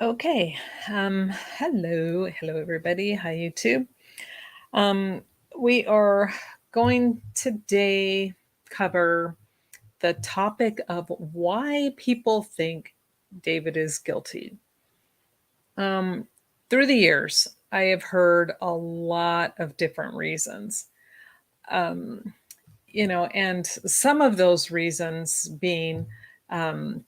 Okay. Hello everybody. Hi YouTube. Um, we are going today cover the topic of why people think David is guilty. Um, through the years, I have heard a lot of different reasons. Um, and some of those reasons being um,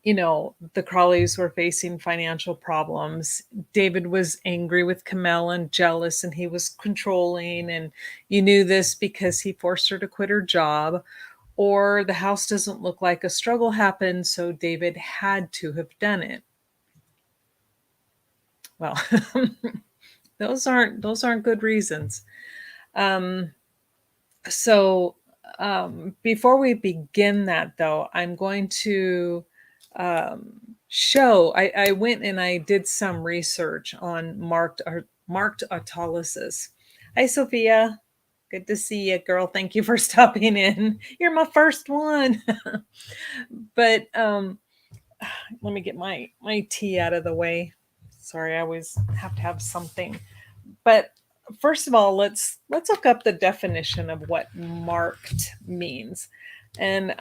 the Crawleys were facing financial problems. David was angry with Camille and jealous, and he was controlling. And you knew this because he forced her to quit her job, or the house doesn't look like a struggle happened, so David had to have done it. Well, those aren't good reasons. Um, before we begin that, though, I'm going to show. I went and I did some research on marked autolysis. Hi, Sophia. Good to see you, girl. Thank you for stopping in. You're my first one. But let me get my tea out of the way. Sorry, I always have to have something. But first of all, let's look up the definition of what marked means. And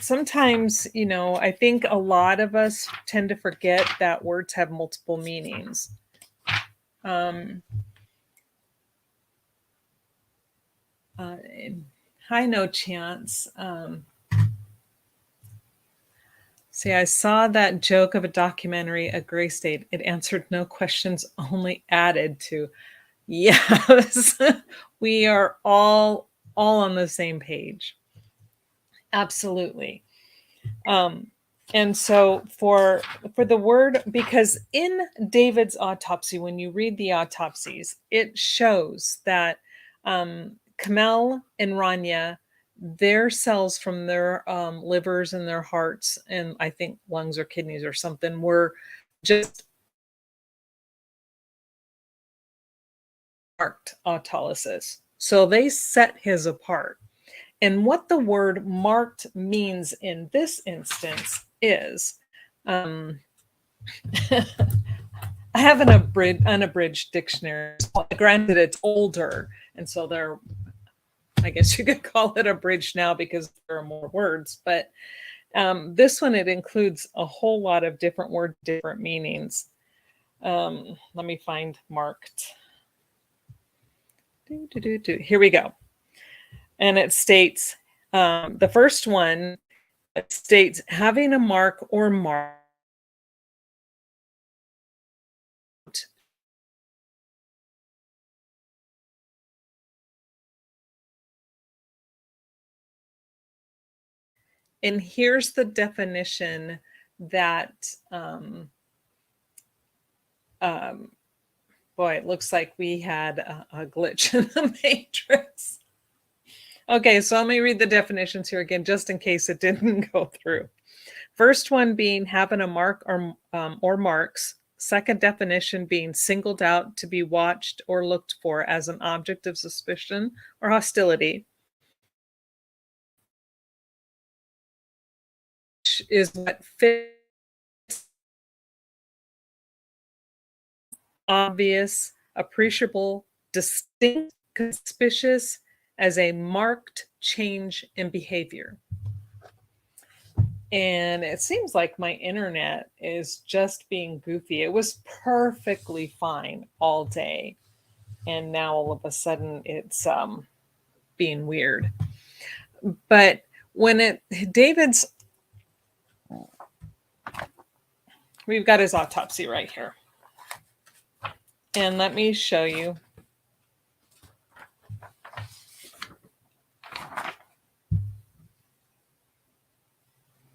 sometimes, I think a lot of us tend to forget that words have multiple meanings. Um, uh, Hi, no chance. See, I saw that joke of a documentary, A Gray State. It answered no questions, only added to. Yes, we are all on the same page. Absolutely. Um, and so for the word, because in David's autopsy, when you read the autopsies, it shows that Kamel and Rania, their cells from their livers and their hearts, and I think lungs or kidneys or something, were just marked autolysis. So they set his apart. And what the word marked means in this instance is um, I have an unabridged dictionary. Granted, it's older, and so I guess you could call it abridged now because there are more words. But this one, it includes a whole lot of different words, different meanings. Let me find marked. Here we go. And it states the first one states having a mark or mark. And here's the definition that, um, boy, it looks like we had a glitch in the matrix. Okay, so let me read the definitions here again, just in case it didn't go through. First one being having a mark or marks. Second definition being singled out to be watched or looked for as an object of suspicion or hostility. Which is what fits obvious, appreciable, distinct, conspicuous as a marked change in behavior. And it seems like my internet is just being goofy. It was perfectly fine all day. And now all of a sudden it's being weird. But David's, we've got his autopsy right here. And let me show you.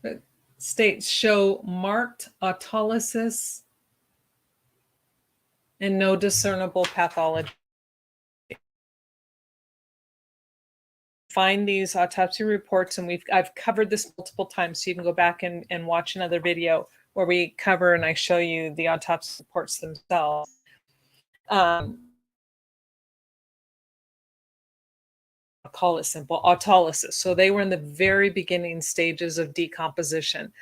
It states show marked autolysis and no discernible pathology. Find these autopsy reports, and I've covered this multiple times, so you can go back and watch another video where we cover and I show you the autopsy reports themselves. I'll call it simple, autolysis. So they were in the very beginning stages of decomposition.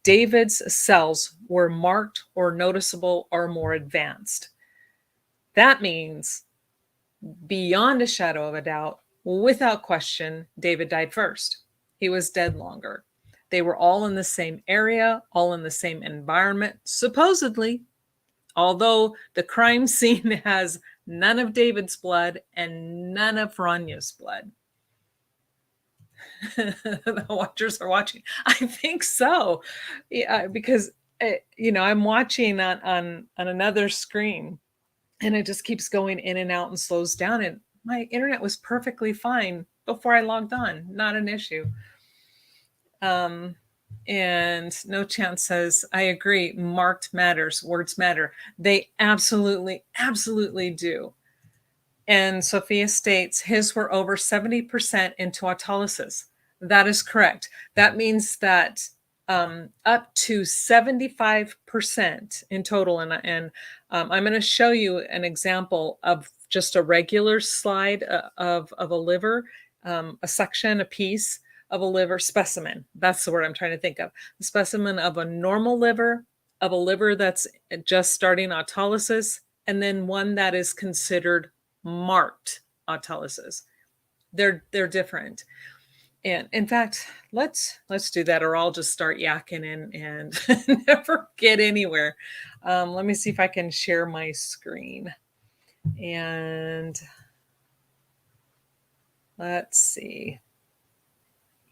David's cells were marked or noticeable or more advanced. That means, beyond a shadow of a doubt, without question, David died first. He was dead longer. They were all in the same area, all in the same environment, supposedly, although the crime scene has none of David's blood and none of Ranya's blood. The watchers are watching. I think so. Yeah, because I'm watching on another screen, and it just keeps going in and out and slows down. And my internet was perfectly fine before I logged on. Not an issue. And No Chance says, I agree. Marked matters. Words matter. They absolutely, absolutely do. And Sophia states his were over 70% into autolysis. That is correct. That means that up to 75% in total. And I'm going to show you an example of just a regular slide of a liver, a section, a piece of a liver specimen. That's the word I'm trying to think of. The specimen of a normal liver, of a liver that's just starting autolysis, and then one that is considered marked autolysis. They're different. And in fact, let's do that, or I'll just start yakking and never get anywhere. Let me see if I can share my screen. And let's see.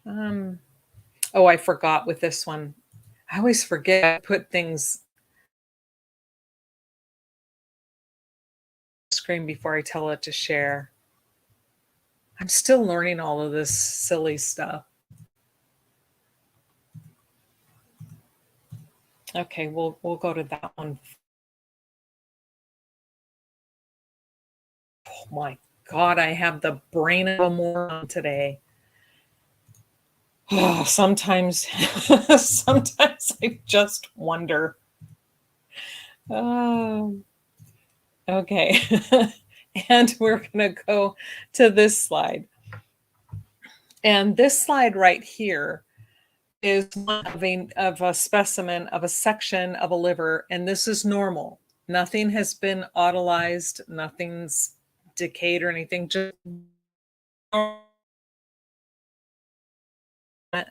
Oh, I forgot with this one. I always forget I put things screen before I tell it to share. I'm still learning all of this silly stuff. Okay, we'll go to that one. Oh my God, I have the brain of a moron today. Oh, sometimes I just wonder. Oh, okay. And we're going to go to this slide. And this slide right here is one of a specimen of a section of a liver, and this is normal. Nothing has been autolyzed, nothing's decayed or anything, just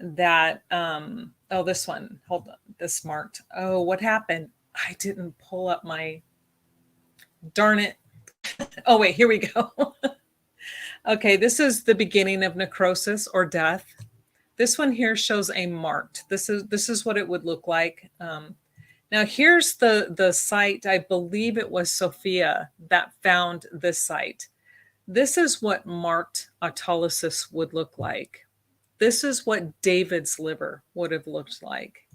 that oh, this one, hold on, this marked. Oh, what happened? I didn't pull up my, darn it. Oh wait, here we go. Okay, this is the beginning of necrosis or death. This one here shows a marked. This is what it would look like. Now here's the site. I believe it was Sophia that found this site. This is what marked autolysis would look like. This is what David's liver would have looked like.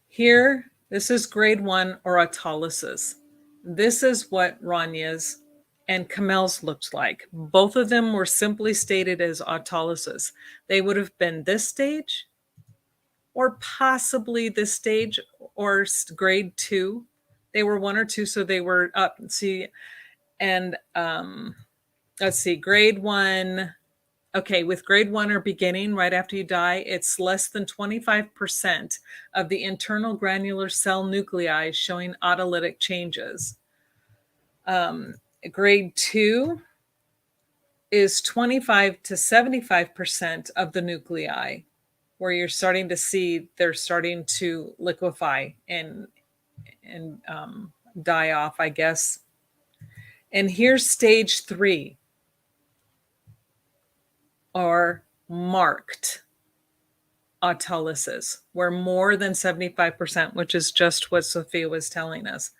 Here, this is grade 1 or autolysis. This is what Ranya's and Kamel's looked like. Both of them were simply stated as autolysis. They would have been this stage, or possibly this stage, or grade 2. They were 1 or 2, so they were up. See, and let's see, grade 1. Okay, with grade 1 or beginning, right after you die, it's less than 25% of the internal granular cell nuclei showing autolytic changes. Grade 2 is 25 to 75% of the nuclei, where you're starting to see they're starting to liquefy and die off, I guess. And here's stage 3, or marked autolysis, where more than 75%, which is just what Sophia was telling us,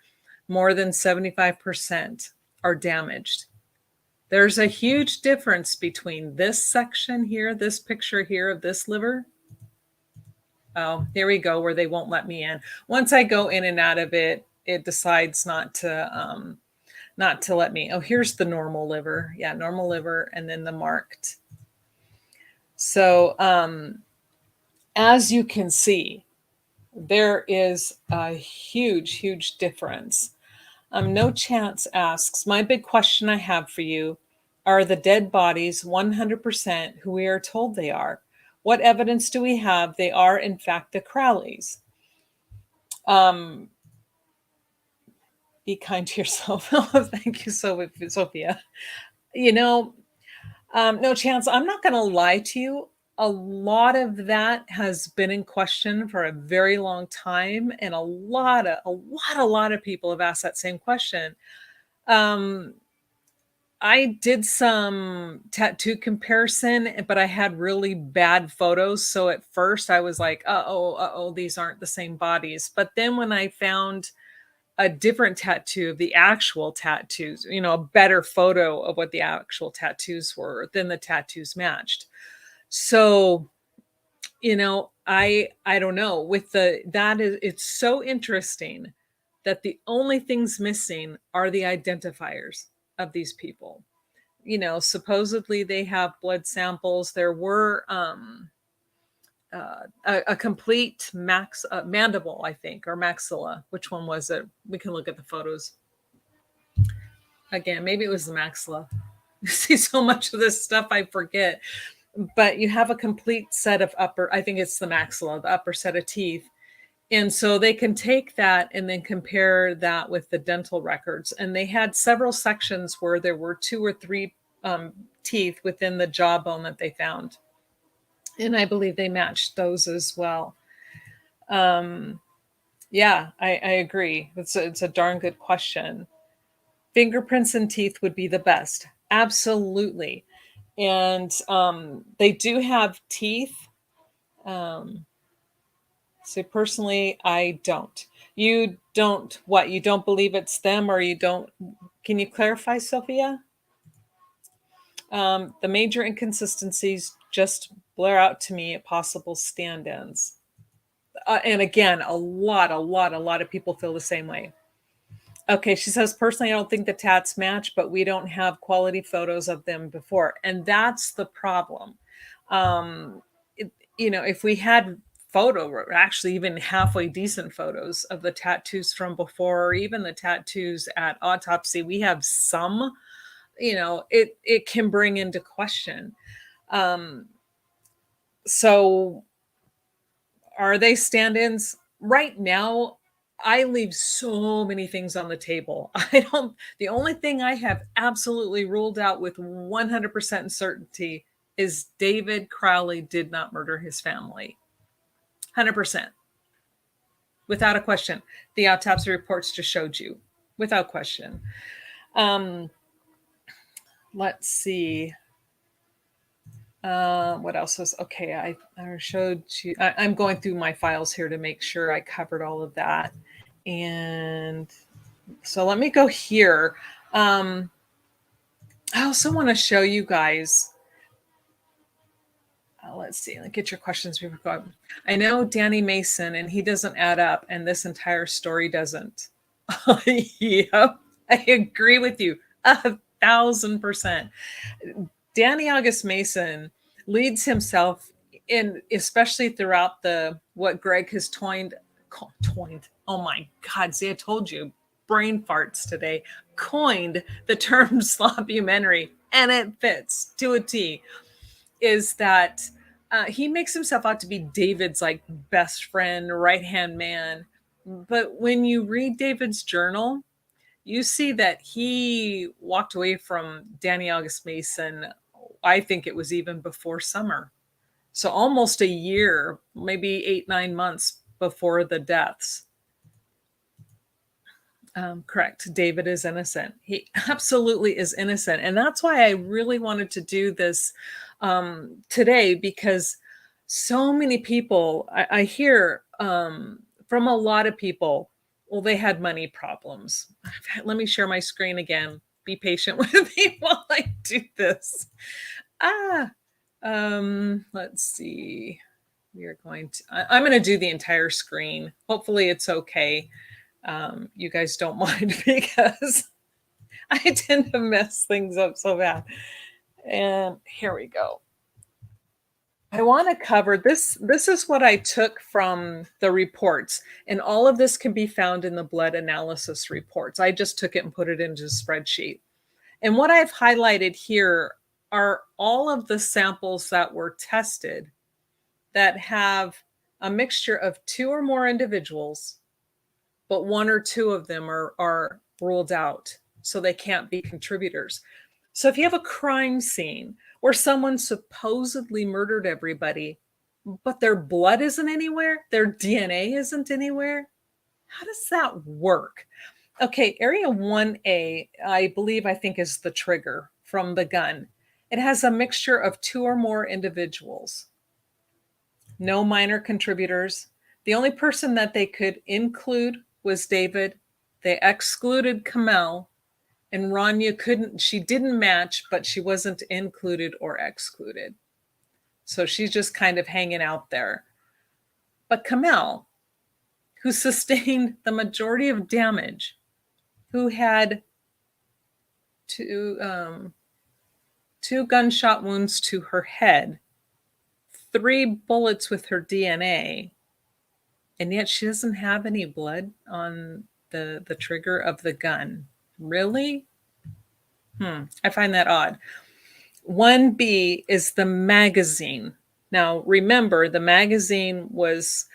more than 75% are damaged. There's a huge difference between this section here, this picture here of this liver. Oh, here we go, where they won't let me in. Once I go in and out of it, it decides not to let me. Oh, here's the normal liver. Yeah, normal liver, and then the marked. So as you can see, there is a huge, huge difference. No Chance asks, my big question I have for you, are the dead bodies 100% who we are told they are? What evidence do we have they are, in fact, the Crowleys? Um, be kind to yourself. Thank you, Sophia. You know, No Chance, I'm not going to lie to you. A lot of that has been in question for a very long time, and a lot of people have asked that same question. Um, I did some tattoo comparison, but I had really bad photos. So at first I was like, uh oh, these aren't the same bodies. But then when I found a different tattoo of the actual tattoos, a better photo of what the actual tattoos were, then the tattoos matched. So, I don't know. With the that is it's so interesting that the only things missing are the identifiers of these people. Supposedly they have blood samples. There were a complete mandible, I think, or maxilla. Which one was it? We can look at the photos again. Maybe it was the maxilla. You see so much of this stuff, I forget. But you have a complete set of I think it's the maxilla, the upper set of teeth. And so they can take that and then compare that with the dental records. And they had several sections where there were two or three teeth within the jawbone that they found. And I believe they matched those as well. Yeah, I agree. It's a darn good question. Fingerprints and teeth would be the best. Absolutely. And they do have teeth. Um, so personally, I don't. You don't what? You don't believe it's them, or you don't? Can you clarify, Sophia? The major inconsistencies just blur out to me at possible stand-ins. And again, a lot of people feel the same way. Okay, she says, personally, I don't think the tats match, but we don't have quality photos of them before. And that's the problem. Um, if we had or actually even halfway decent photos of the tattoos from before, or even the tattoos at autopsy, we have some, it can bring into question. Um, so are they stand-ins? Right now, I leave so many things on the table. The only thing I have absolutely ruled out with 100% certainty is David Crowley did not murder his family. 100%. Without a question. The autopsy reports just showed you. Without question. Let's see. What else was okay? I showed you. I'm going through my files here to make sure I covered all of that. And so let me go here. I also want to show you guys. Let's see. Let's get your questions before going. I know Danny Mason, and he doesn't add up, and this entire story doesn't. Yep, I agree with you 1,000%. Danny August Mason leads himself in, especially throughout the what Greg has toined. Oh my God! See, I told you, brain farts today. Coined the term sloppumentary, and it fits to a T. Is that he makes himself out to be David's like best friend, right hand man. But when you read David's journal, you see that he walked away from Danny August Mason. I think it was even before summer. So almost a year, maybe 8-9 months before the deaths. Correct. David is innocent. He absolutely is innocent. And that's why I really wanted to do this today, because so many people, I hear from a lot of people, well, they had money problems. Let me share my screen again. Be patient with me while I do this. Let's see. I'm going to do the entire screen. Hopefully it's okay. You guys don't mind because I tend to mess things up so bad. And here we go. I want to cover this. This is what I took from the reports, and all of this can be found in the blood analysis reports. I just took it and put it into a spreadsheet. And what I've highlighted here are all of the samples that were tested that have a mixture of two or more individuals, but one or two of them are ruled out, so they can't be contributors. So if you have a crime scene where someone supposedly murdered everybody, but their blood isn't anywhere, their DNA isn't anywhere, how does that work? Okay, area 1A, I think is the trigger from the gun. It has a mixture of two or more individuals. No minor contributors. The only person that they could include was David. They excluded Kamel, and Rania she didn't match, but she wasn't included or excluded. So she's just kind of hanging out there. But Kamel, who sustained the majority of damage, who had two gunshot wounds to her head, 3 bullets with her DNA, and yet she doesn't have any blood on the trigger of the gun. Really? I find that odd. 1B is the magazine. Now, remember, the magazine was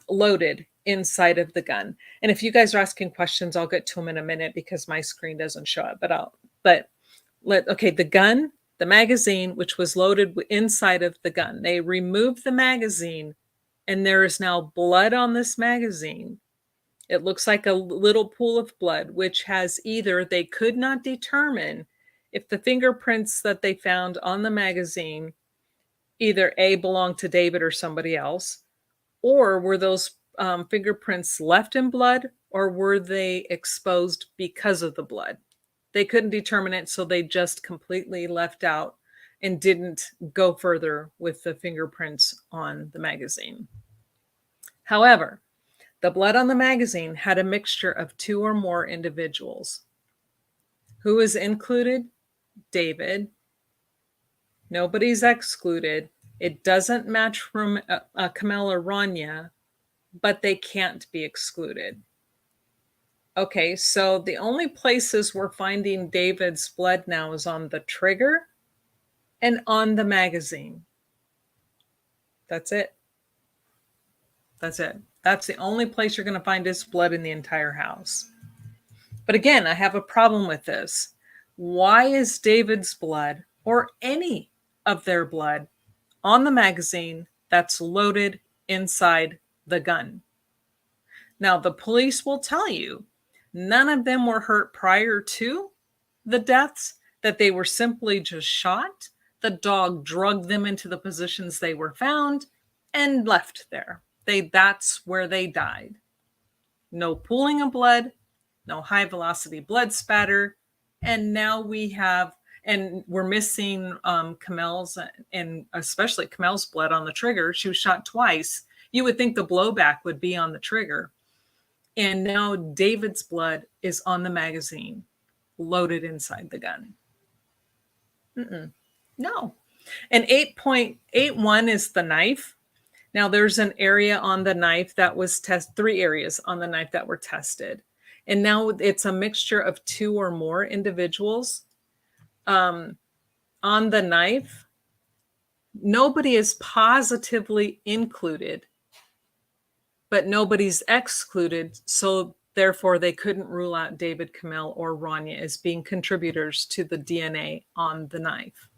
loaded inside of the gun. And if you guys are asking questions, I'll get to them in a minute because my screen doesn't show it. The gun, the magazine, which was loaded inside of the gun, they removed the magazine, and there is now blood on this magazine. It looks like a little pool of blood, which has either they could not determine if the fingerprints that they found on the magazine either A, belonged to David or somebody else, or were those fingerprints left in blood, or were they exposed because of the blood? They couldn't determine it, so they just completely left out and didn't go further with the fingerprints on the magazine. However, the blood on the magazine had a mixture of two or more individuals. Who is included? David. Nobody's excluded. It doesn't match from Kamel or Rania, but they can't be excluded. Okay, so the only places we're finding David's blood now is on the trigger and on the magazine. That's it. That's it. That's the only place you're going to find his blood in the entire house. But again, I have a problem with this. Why is David's blood or any of their blood on the magazine that's loaded inside the gun? Now, the police will tell you none of them were hurt prior to the deaths, that they were simply just shot. The dog drugged them into the positions they were found and left there. That's where they died. No pooling of blood, no high velocity blood spatter. And now we're missing Kamel's, and especially Kamel's blood on the trigger. She was shot twice. You would think the blowback would be on the trigger. And now David's blood is on the magazine, loaded inside the gun. No. And 8.81 is the knife. Now there's an area on the knife that was tested, 3 areas on the knife that were tested. And now it's a mixture of 2 or more individuals. On the knife, nobody is positively included, but nobody's excluded. So therefore, they couldn't rule out David, Kamel, or Rania as being contributors to the DNA on the knife.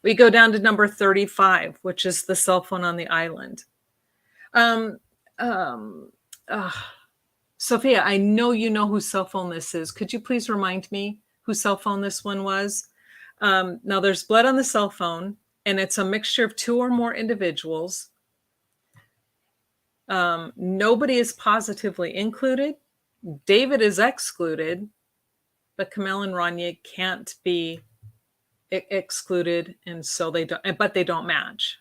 We go down to number 35, which is the cell phone on the island. Sophia, I know you know whose cell phone this is. Could you please remind me whose cell phone this one was? Now, there's blood on the cell phone, and it's a mixture of 2 or more individuals. Nobody is positively included. David is excluded, but Kamel and Rania can't be excluded, and so they don't match.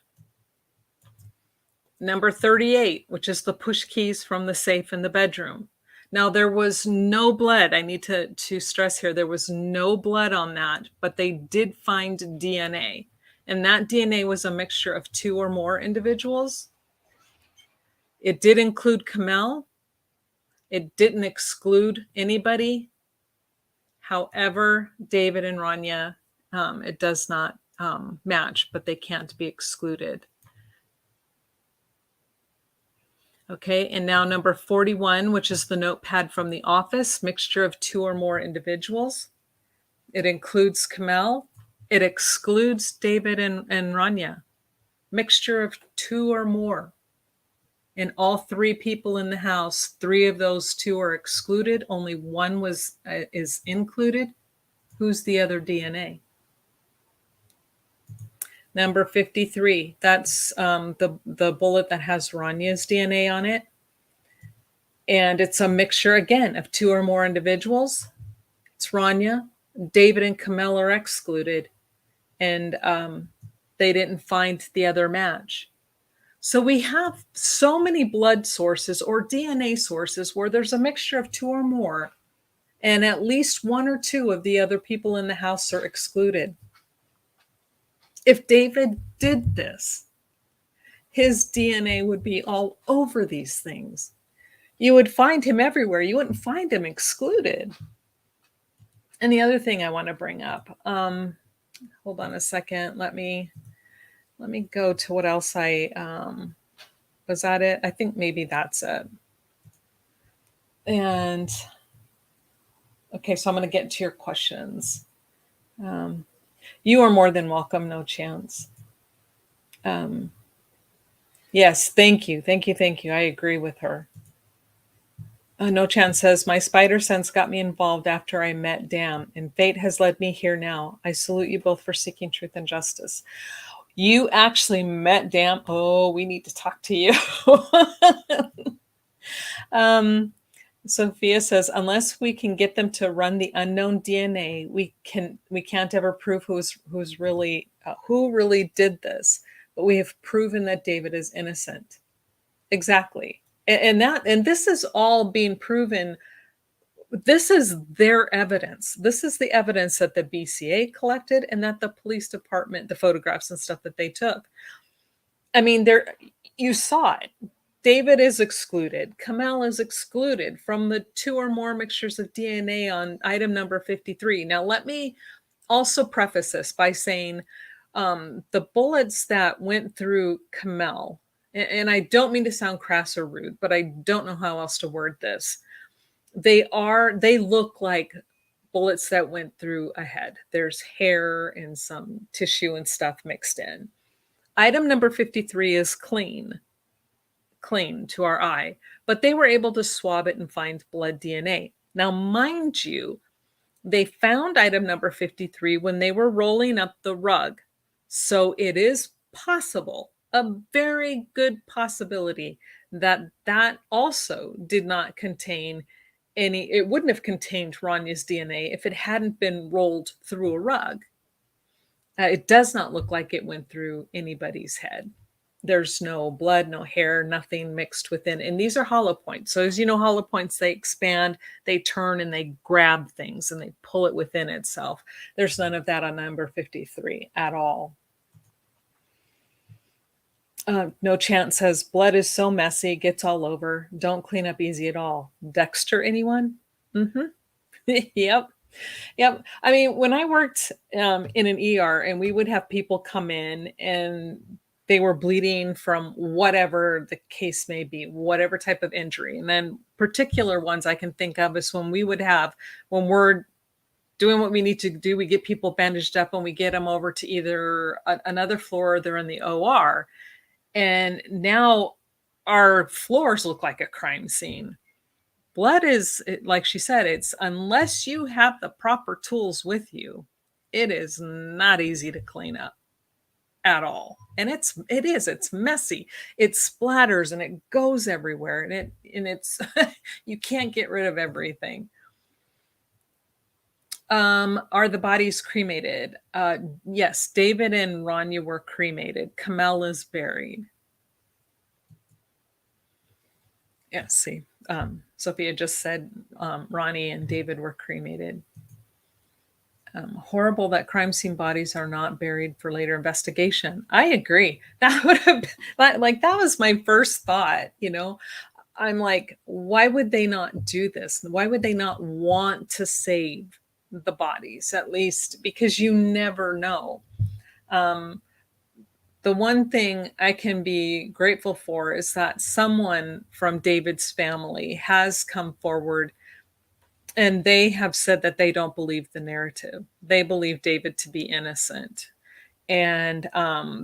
Number 38, which is the push keys from the safe in the bedroom. Now, there was no blood. I need to stress here, there was no blood on that, but they did find DNA. and that DNA was a mixture of 2 or more individuals. It did include Kamel. It didn't exclude anybody. However, David and Rania, it does not match, but they can't be excluded. Okay, and now number 41, which is the notepad from the office, mixture of 2 or more individuals. It includes Kamel. It excludes David and Rania. Mixture of 2 or more. And all 3 people in the house, 3 of those 2 are excluded. Only one is included. Who's the other DNA? Number 53, that's the bullet that has Rania's DNA on it. And it's a mixture, again, of 2 or more individuals. It's Rania. David and Kamel are excluded. And they didn't find the other match. So we have so many blood sources or DNA sources where there's a mixture of 2 or more, and at least 1 or 2 of the other people in the house are excluded. If David did this, his DNA would be all over these things. You would find him everywhere. You wouldn't find him excluded. And the other thing I want to bring up, hold on a second. Let me go to what else was that it? I think maybe that's it. And okay, so I'm going to get to your questions. You are more than welcome, No Chance. Yes, thank you. I agree with her. No Chance says, my spider sense got me involved after I met Dam, and fate has led me here now. I salute you both for seeking truth and justice. You actually met Dam. Oh, we need to talk to you. Sophia says, unless we can get them to run the unknown DNA, we can't ever prove who really did this. But we have proven that David is innocent. Exactly. And this is all being proven. This is their evidence. This is the evidence that the BCA collected and that the police department, the photographs and stuff that they took. I mean, you saw it. David is excluded. Kamel is excluded from the 2 or more mixtures of DNA on item number 53. Now, let me also preface this by saying the bullets that went through Kamel, and I don't mean to sound crass or rude, but I don't know how else to word this. They look like bullets that went through a head. There's hair and some tissue and stuff mixed in. Item number 53 is clean to our eye, but they were able to swab it and find blood DNA. Now, mind you, they found item number 53 when they were rolling up the rug. So it is possible, a very good possibility, that also did not contain it wouldn't have contained Rania's DNA if it hadn't been rolled through a rug. It does not look like it went through anybody's head. There's no blood, no hair, nothing mixed within. And these are hollow points. So as you know, hollow points, they expand, they turn, and they grab things and they pull it within itself. There's none of that on number 53 at all. No Chance says, blood is so messy, gets all over. Don't clean up easy at all. Dexter, anyone? Yep. I mean, when I worked in an ER and we would have people come in and they were bleeding from whatever the case may be, whatever type of injury. And then particular ones I can think of is when we're doing what we need to do, we get people bandaged up and we get them over to either another floor or they're in the OR. And now our floors look like a crime scene. Blood is, like she said, it's unless you have the proper tools with you, it is not easy to clean up at all. And it's messy. It splatters and it goes everywhere. And it's you can't get rid of everything. Are the bodies cremated? Yes, David and Rania were cremated. Kamel is buried. Yeah, see. Sophia just said Ronnie and David were cremated. Horrible that crime scene bodies are not buried for later investigation. I agree. That would have been like that was my first thought, you know. I'm like, why would they not do this? Why would they not want to save the bodies at least? Because you never know. Um, the one thing I can be grateful for is that someone from David's family has come forward and they have said that they don't believe the narrative. They believe David to be innocent. And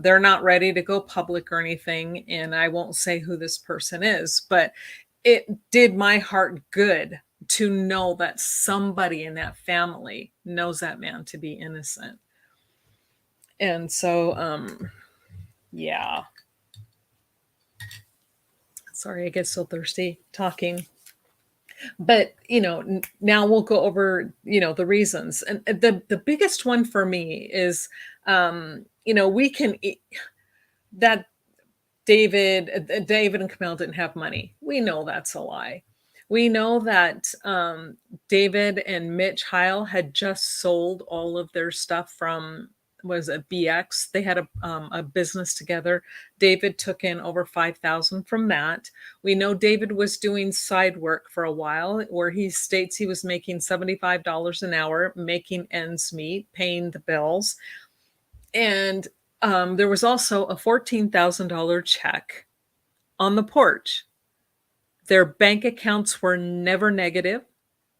they're not ready to go public or anything. And I won't say who this person is, but it did my heart good to know that somebody in that family knows that man to be innocent. And so, yeah. Sorry, I get so thirsty talking. But, now we'll go over, the reasons. And the biggest one for me is, we can that David and Camille didn't have money. We know that's a lie. We know that David and Mitch Heil had just sold all of their stuff from was it BX. They had a business together. David took in over 5,000 from that. We know David was doing side work for a while, where he states he was making $75 an hour, making ends meet, paying the bills, and there was also a $14,000 check on the porch. Their bank accounts were never negative.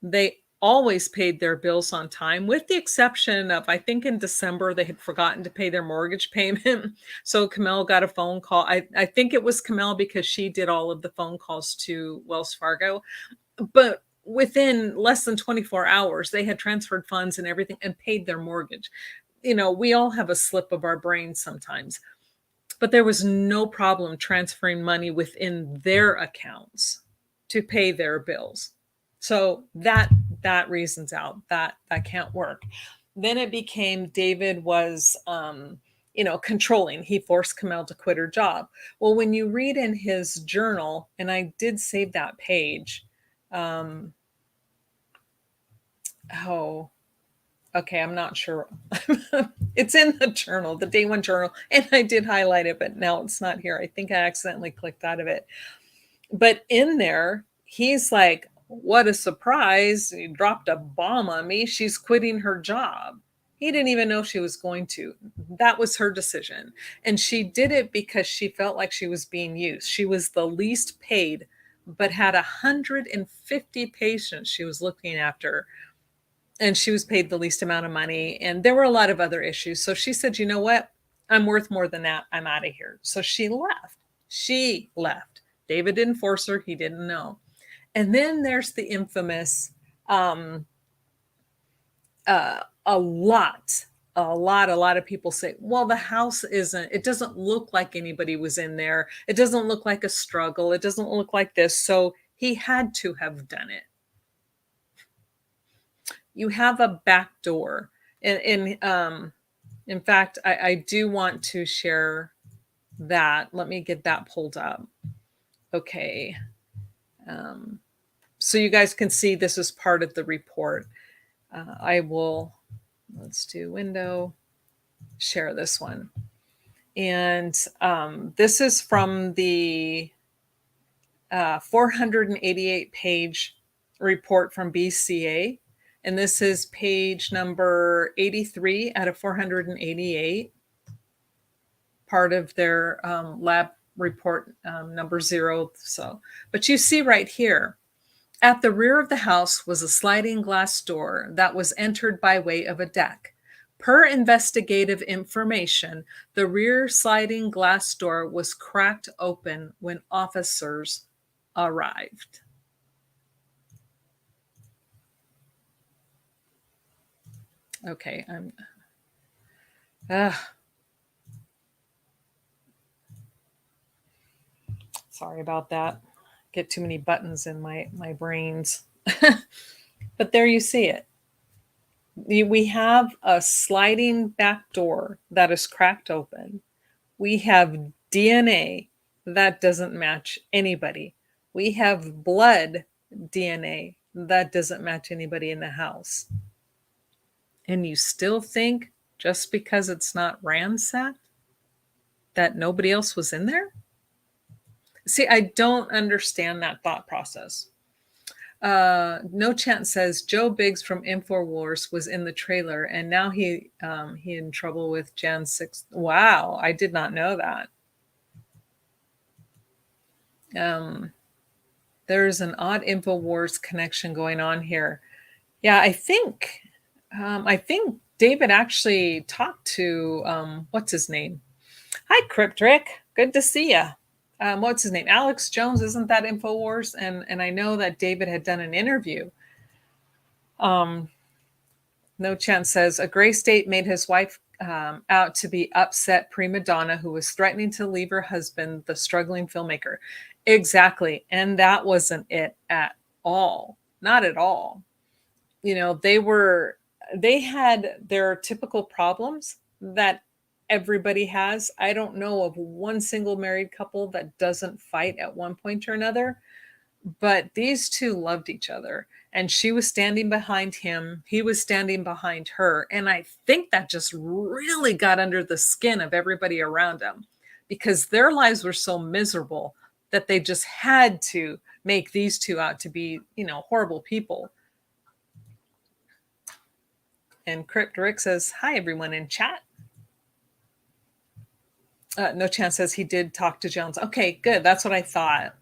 They always paid their bills on time, with the exception of, I think in December, they had forgotten to pay their mortgage payment. So Camille got a phone call. I think it was Camille because she did all of the phone calls to Wells Fargo. But within less than 24 hours, they had transferred funds and everything and paid their mortgage. We all have a slip of our brain sometimes, but there was no problem transferring money within their accounts to pay their bills. So that reasons out. That can't work. Then it became David was controlling. He forced Camille to quit her job. Well, when you read in his journal, and I did save that page. Oh, okay, I'm not sure. It's in the journal, the day one journal, and I did highlight it, but now it's not here. I think I accidentally clicked out of it. But in there, he's like, what a surprise. He dropped a bomb on me. She's quitting her job. He didn't even know she was going to. That was her decision. And she did it because she felt like she was being used. She was the least paid, but had 150 patients she was looking after, and she was paid the least amount of money. And there were a lot of other issues. So she said, you know what? I'm worth more than that. I'm out of here. So she left. She left. David didn't force her. He didn't know. And then there's the infamous, a lot of people say, well, the house it doesn't look like anybody was in there. It doesn't look like a struggle. It doesn't look like this. So he had to have done it. You have a back door. In fact, I do want to share that. Let me get that pulled up. Okay. So you guys can see this is part of the report. Let's do window, share this one. And this is from the 488 page report from BCA. And this is page number 83 out of 488, part of their lab report number 0. So, but you see right here, at the rear of the house was a sliding glass door that was entered by way of a deck. Per investigative information, the rear sliding glass door was cracked open when officers arrived. Okay, sorry about that. Get too many buttons in my brains. But there you see it. We have a sliding back door that is cracked open. We have DNA that doesn't match anybody. We have blood DNA that doesn't match anybody in the house. And you still think just because it's not ransacked that nobody else was in there? See, I don't understand that thought process. No Chance says Joe Biggs from InfoWars was in the trailer, and now he in trouble with Jan 6. Wow, I did not know that. There's an odd InfoWars connection going on here. Yeah, I think David actually talked to what's his name? Hi, Cryptrick. Good to see you. What's his name? Alex Jones. Isn't that InfoWars? And I know that David had done an interview. No Chance says a gray state made his wife out to be upset prima donna who was threatening to leave her husband, the struggling filmmaker. Exactly. And that wasn't it at all. Not at all. You know, they had their typical problems that everybody has. I don't know of one single married couple that doesn't fight at one point or another, but these two loved each other, and she was standing behind him, he was standing behind her, and I think that just really got under the skin of everybody around them because their lives were so miserable that they just had to make these two out to be, horrible people. And Crypt Rick says, hi, everyone in chat. No Chance says he did talk to Jones. Okay, good. That's what I thought.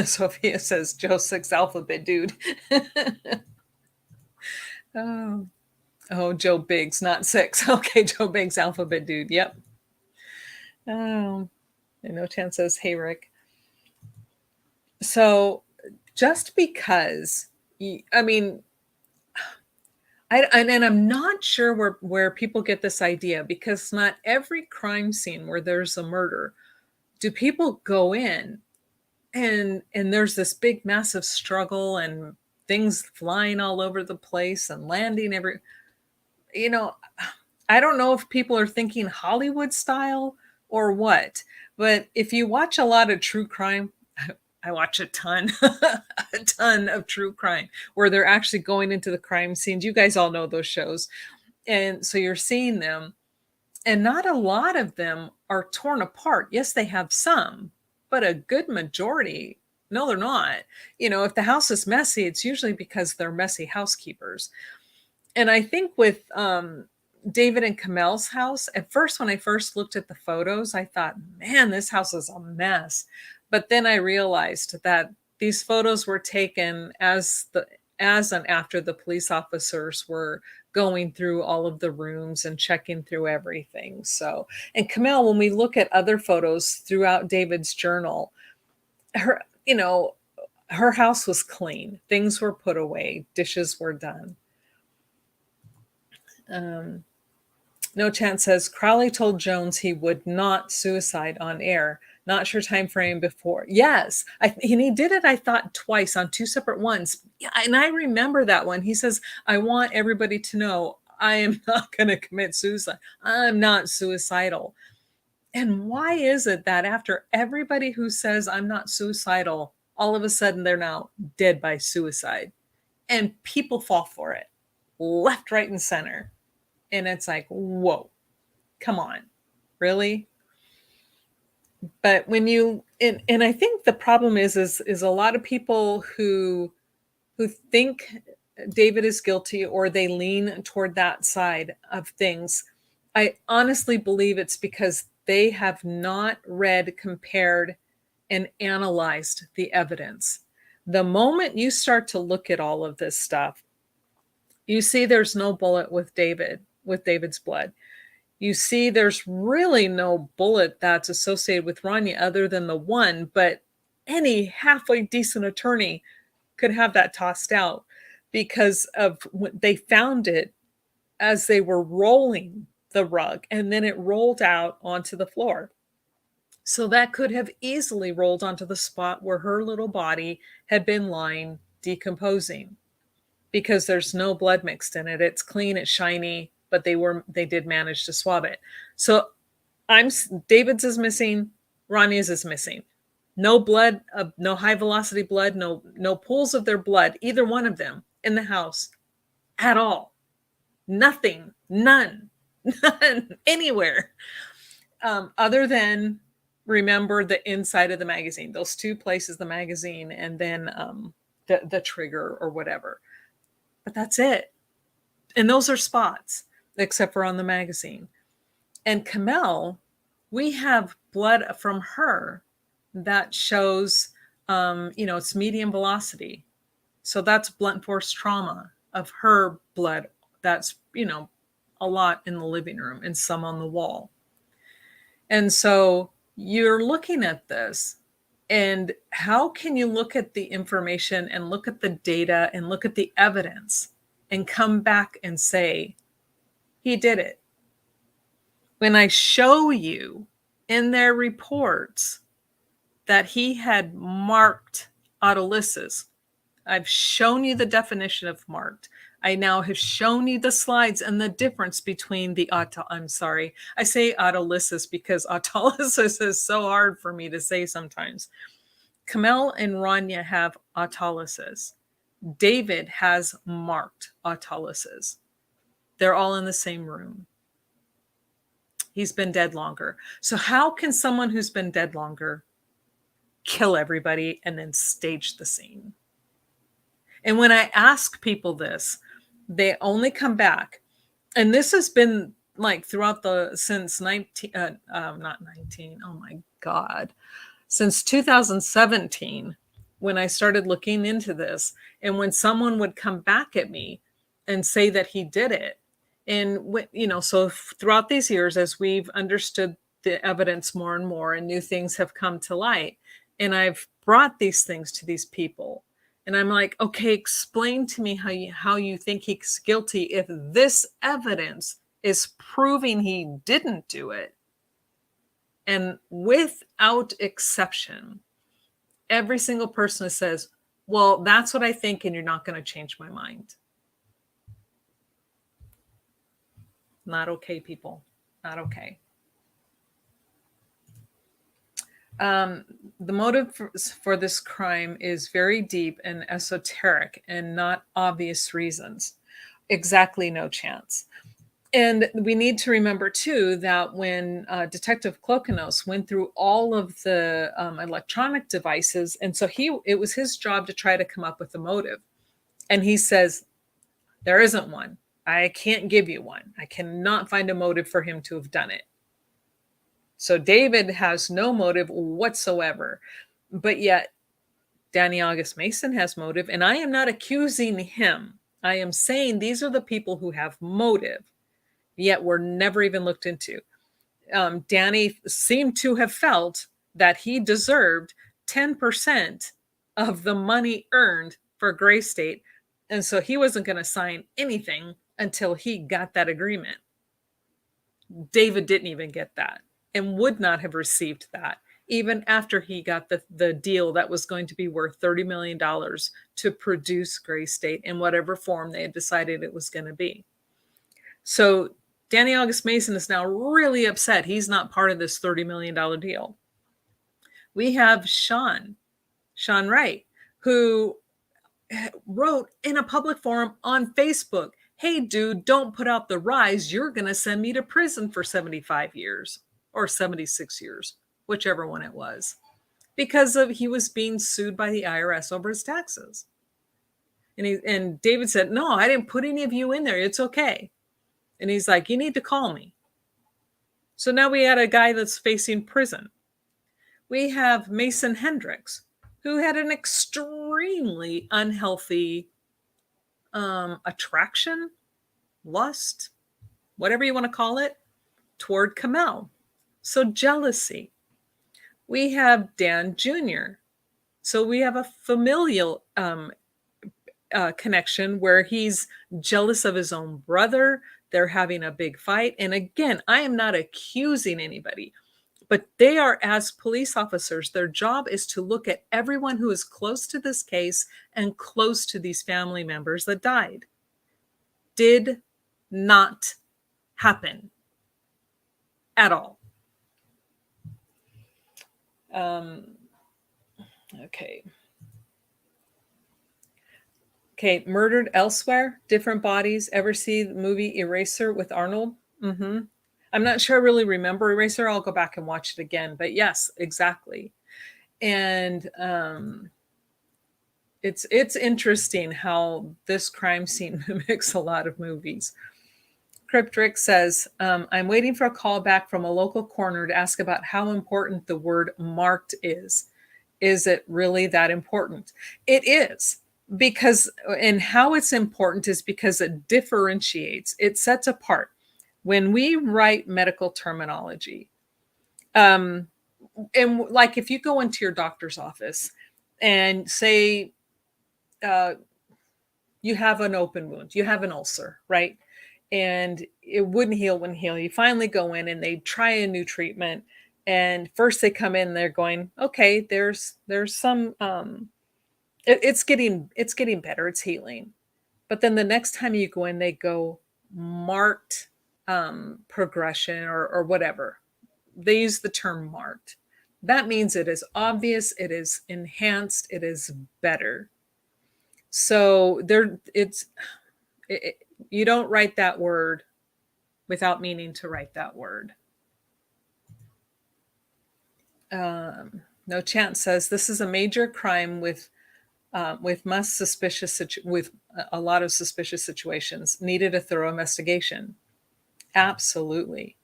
Sophia says, Joe 6 alphabet dude. Oh, Joe Biggs, not 6. Okay, Joe Biggs, alphabet dude. Yep. And No Chance says, hey, Rick. So just because, and I'm not sure where people get this idea, because not every crime scene where there's a murder do people go in and there's this big massive struggle and things flying all over the place and landing I don't know if people are thinking Hollywood style or what, but if you watch a lot of true crime, I watch a ton of true crime where they're actually going into the crime scenes. You guys all know those shows. And so you're seeing them, and not a lot of them are torn apart. Yes, they have some, but a good majority, no, they're not. If the house is messy, it's usually because they're messy housekeepers. And I think with David and Kamel's house, at first, when I first looked at the photos, I thought, man, this house is a mess. But then I realized that these photos were taken as and after the police officers were going through all of the rooms and checking through everything. So, and Kamel, when we look at other photos throughout David's journal, her house was clean. Things were put away. Dishes were done. No Chance says Crowley told Jones he would not suicide on air. Not sure time frame before. Yes, and he did it, I thought, twice on two separate ones. Yeah, and I remember that one. He says, I want everybody to know I am not going to commit suicide. I'm not suicidal. And why is it that after everybody who says I'm not suicidal, all of a sudden they're now dead by suicide? And people fall for it, left, right, and center. And it's like, whoa, come on, really? But when you and I think the problem is a lot of people who think David is guilty, or they lean toward that side of things. I honestly believe it's because they have not read, compared, and analyzed the evidence. The moment you start to look at all of this stuff, you see there's no bullet with David's blood. You see there's really no bullet that's associated with Rania other than the one, but any halfway decent attorney could have that tossed out because of when they found it as they were rolling the rug, and then it rolled out onto the floor. So that could have easily rolled onto the spot where her little body had been lying decomposing, because there's no blood mixed in it. It's clean, it's shiny, but they did manage to swab it. So David's is missing, Rania's is missing. No blood, no high velocity blood, no pools of their blood, either one of them in the house at all. Nothing, none, none, anywhere. Other than remember the inside of the magazine, those two places, the magazine, and then the trigger or whatever. But that's it. And those are spots, except for on the magazine. And Kamel, we have blood from her that shows, it's medium velocity. So that's blunt force trauma of her blood. That's, a lot in the living room and some on the wall. And so you're looking at this, and how can you look at the information and look at the data and look at the evidence and come back and say, he did it? When I show you in their reports that he had marked autolysis, I've shown you the definition of marked. I now have shown you the slides and the difference between the I'm sorry, I say autolysis because autolysis is so hard for me to say sometimes. Kamel and Rania have autolysis. David has marked autolysis. They're all in the same room. He's been dead longer. So how can someone who's been dead longer kill everybody and then stage the scene? And when I ask people this, they only come back. And this has been like throughout since 19, not 19, oh my God, since 2017, when I started looking into this. And when someone would come back at me and say that he did it. And, so throughout these years, as we've understood the evidence more and more and new things have come to light, and I've brought these things to these people, and I'm like, okay, explain to me how you think he's guilty if this evidence is proving he didn't do it. And without exception, every single person says, well, that's what I think, and you're not going to change my mind. Not okay, people. Not okay. The motive for this crime is very deep and esoteric and not obvious reasons. Exactly no chance. And we need to remember, too, that when Detective Klokanos went through all of the electronic devices, and so it was his job to try to come up with a motive. And he says, there isn't one. I can't give you one. I cannot find a motive for him to have done it. So David has no motive whatsoever. But yet, Danny August Mason has motive. And I am not accusing him. I am saying these are the people who have motive, yet were never even looked into. Danny seemed to have felt that he deserved 10% of the money earned for Gray State. And so he wasn't going to sign anything until he got that agreement. David didn't even get that and would not have received that even after he got the deal that was going to be worth $30 million to produce Gray State in whatever form they had decided it was going to be. So Danny August Mason is now really upset he's not part of this $30 million deal. We have Sean Wright, who wrote in a public forum on Facebook, hey, dude, don't put out the rise. You're going to send me to prison for 75 years or 76 years, whichever one it was, because he was being sued by the IRS over his taxes. And David said, no, I didn't put any of you in there. It's okay. And he's like, you need to call me. So now we had a guy that's facing prison. We have Mason Hendricks, who had an extremely unhealthy attraction, lust, whatever you want to call it, toward Kamel. So jealousy. We have Dan Jr. So we have a familial connection where he's jealous of his own brother. They're having a big fight. And again, I am not accusing anybody, but they are, as police officers, their job is to look at everyone who is close to this case and close to these family members that died. Did not happen at all. Okay. Okay, Murdered Elsewhere, Different Bodies. Ever see the movie Eraser with Arnold? Mm-hmm. I'm not sure I really remember Eraser. I'll go back and watch it again. But yes, exactly. And it's interesting how this crime scene mimics a lot of movies. Cryptrick says, I'm waiting for a call back from a local coroner to ask about how important the word marked is. Is it really that important? It is, because, and how it's important is because it differentiates, it sets apart. When we write medical terminology, um, and like if you go into your doctor's office and say, uh, you have an open wound, you have an ulcer, right? And it wouldn't heal. You finally go in and they try a new treatment. And first they come in, they're going, okay, there's some it's getting better, it's healing. But then the next time you go in, they go marked progression or whatever. They use the term marked. That means it is obvious, it is enhanced, it is better. So you don't write that word without meaning to write that word. No Chance says this is a major crime with with a lot of suspicious situations. Needed a thorough investigation. Absolutely.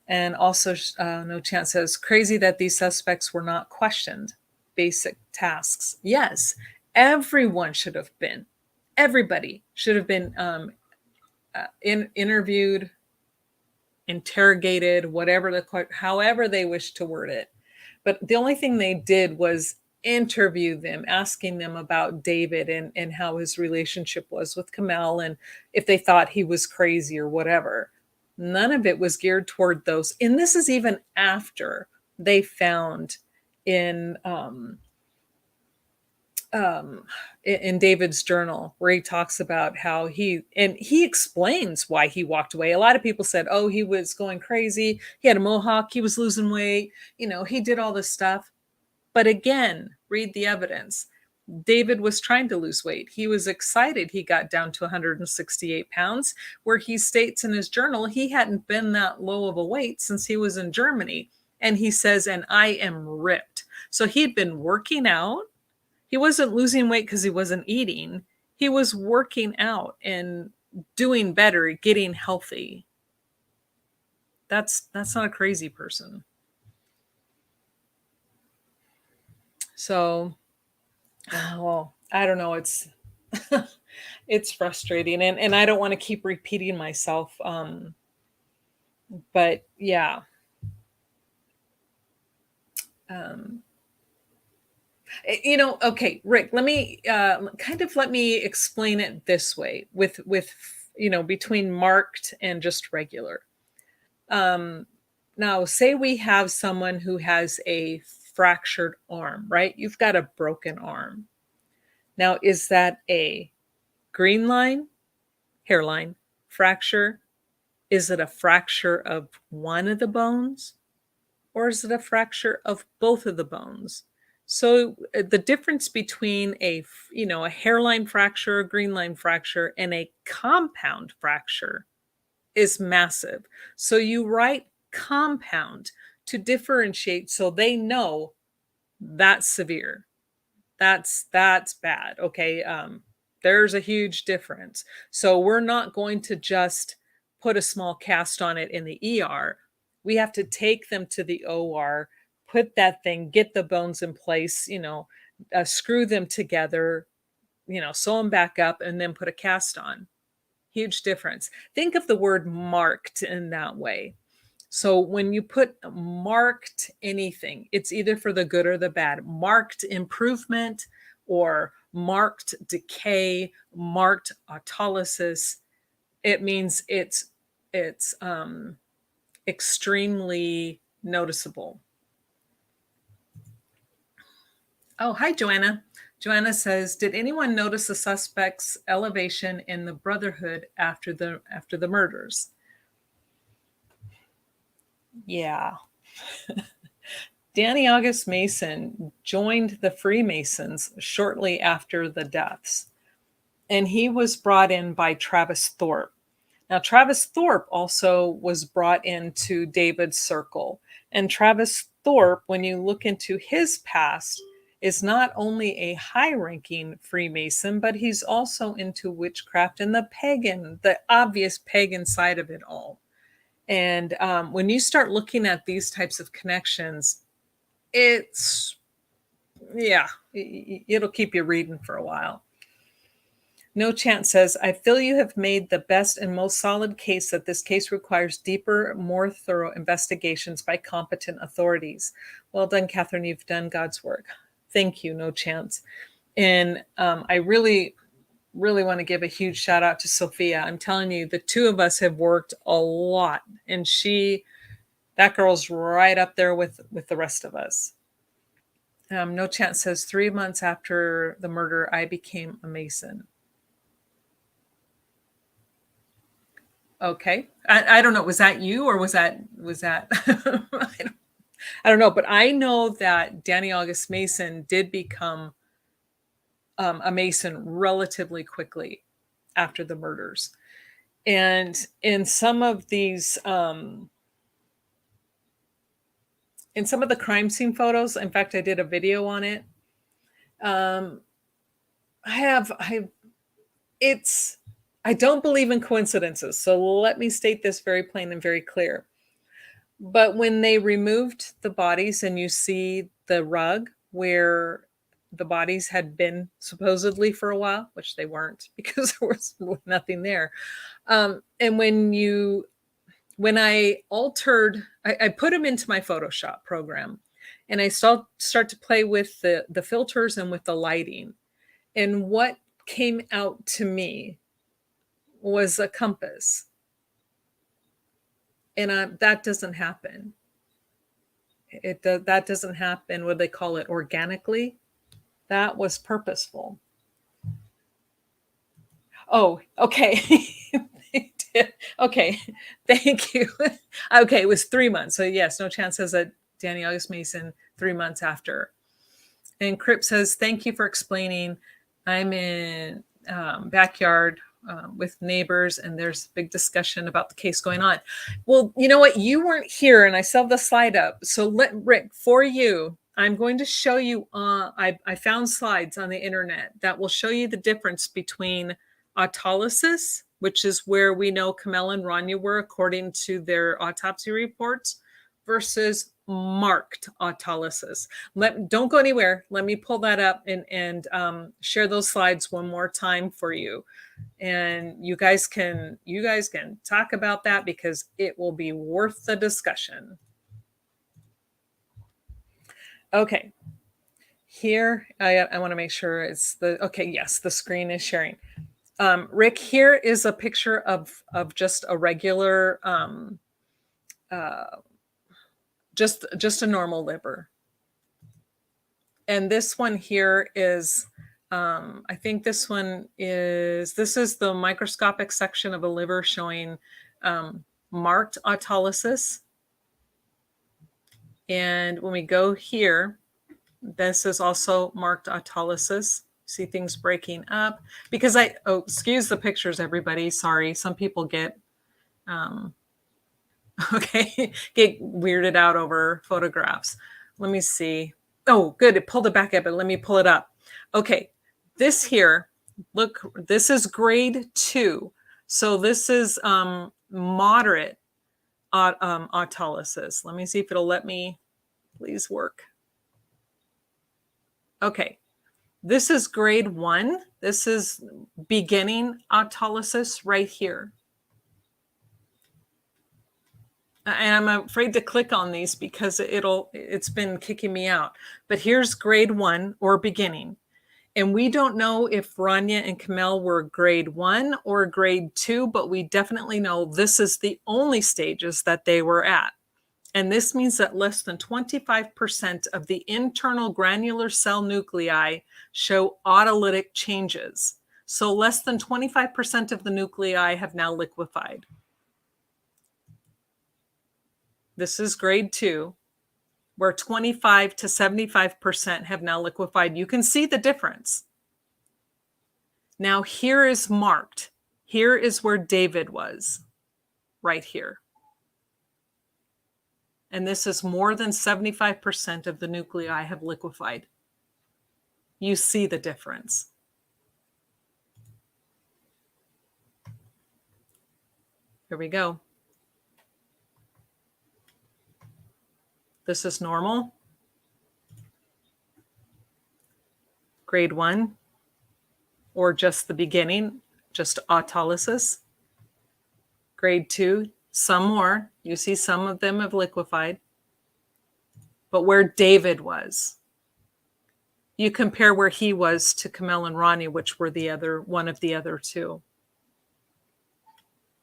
And also, No Chance says crazy that these suspects were not questioned. Basic tasks. Yes, everyone should have been. Everybody should have been interviewed, interrogated, however they wish to word it. But the only thing they did was interview them, asking them about David and how his relationship was with Kamel and if they thought he was crazy or whatever. None of it was geared toward those. And this is even after they found in um, in David's journal where he talks about how he explains why he walked away. A lot of people said, "Oh, he was going crazy. He had a mohawk. He was losing weight. He did all this stuff." But again, read the evidence. David was trying to lose weight. He was excited he got down to 168 pounds, where he states in his journal he hadn't been that low of a weight since he was in Germany. And he says, and I am ripped. So he'd been working out. He wasn't losing weight because he wasn't eating. He was working out and doing better, getting healthy. That's not a crazy person. So, well, I don't know. It's frustrating, and I don't want to keep repeating myself. But yeah. Um, okay, Rick, let me explain it this way with between marked and just regular. Um, Now, say we have someone who has a fractured arm, right? You've got a broken arm. Now, is that a green line, hairline fracture? Is it a fracture of one of the bones? Or is it a fracture of both of the bones? So the difference between a hairline fracture, a green line fracture, and a compound fracture is massive. So you write compound to differentiate so they know that's severe. That's bad. Okay. There's a huge difference. So we're not going to just put a small cast on it in the ER. We have to take them to the OR, put that thing, get the bones in place, screw them together, sew them back up, and then put a cast on. Huge difference. Think of the word marked in that way. So when you put marked anything, it's either for the good or the bad. Marked improvement or marked decay, marked autolysis. It means it's extremely noticeable. Oh, hi, Joanna. Joanna says, "Did anyone notice the suspect's elevation in the Brotherhood after the murders?" Yeah. Danny August Mason joined the Freemasons shortly after the deaths. and he was brought in by Travis Thorpe. Now, Travis Thorpe also was brought into David's circle. And Travis Thorpe, when you look into his past, is not only a high ranking Freemason, but he's also into witchcraft and the obvious pagan side of it all. And when you start looking at these types of connections, it'll keep you reading for a while. No Chance says, I feel you have made the best and most solid case that this case requires deeper, more thorough investigations by competent authorities. Well done, Catherine. You've done God's work. Thank you, No Chance. And I really want to give a huge shout out to Sophia. I'm telling you, the two of us have worked a lot, and that girl's right up there with the rest of us. No Chance says, 3 months after the murder, I became a Mason. Okay. I don't know. Was that you or was that I don't know, but I know that Danny August Mason did become a Mason relatively quickly after the murders. And in some of these, in some of the crime scene photos, in fact, I did a video on it. I don't believe in coincidences. So let me state this very plain and very clear. But when they removed the bodies and you see the rug where the bodies had been supposedly for a while, which they weren't because there was nothing there. And when I put them into my Photoshop program, and I start to play with the filters and with the lighting. And what came out to me was a compass. And that doesn't happen. That doesn't happen. What they call it, organically. That was purposeful. Oh, okay. Okay, thank you. Okay, it was 3 months. So yes, No Chance says that Danny August Mason 3 months after. And Crip says, thank you for explaining. I'm in backyard with neighbors, and there's a big discussion about the case going on. Well, you know what? You weren't here, and I still have the slide up. So Rick, for you, I'm going to show you, I found slides on the internet that will show you the difference between autolysis, which is where we know Kamel and Rania were according to their autopsy reports, versus marked autolysis. Don't go anywhere. Let me pull that up and share those slides one more time for you. And you guys can talk about that because it will be worth the discussion. Okay. Here, I want to make sure it's yes, the screen is sharing. Rick, here is a picture of just a regular, just a normal liver. And this one here is, I think this is the microscopic section of a liver showing marked autolysis. And when we go here, this is also marked autolysis. See things breaking up because excuse the pictures, everybody. Sorry. Some people get weirded out over photographs. Let me see. Oh, good. It pulled it back up, but let me pull it up. Okay. This here, look, this is grade 2. So this is moderate autolysis. Let me see if it'll let me please work. Okay. This is grade 1. This is beginning autolysis right here. And I'm afraid to click on these because it's been kicking me out. But here's grade 1 or beginning. And we don't know if Rania and Kamel were grade 1 or grade 2, but we definitely know this is the only stages that they were at. And this means that less than 25% of the internal granular cell nuclei show autolytic changes. So less than 25% of the nuclei have now liquefied. This is grade 2, where 25 to 75% have now liquefied. You can see the difference. Now here is marked. Here is where David was, right here. And this is more than 75% of the nuclei have liquefied. You see the difference. Here we go. This is normal. Grade 1, or just the beginning, just autolysis. Grade 2, some more. You see some of them have liquefied. But where David was, you compare where he was to Kamel and Ronnie, which were one of the other two.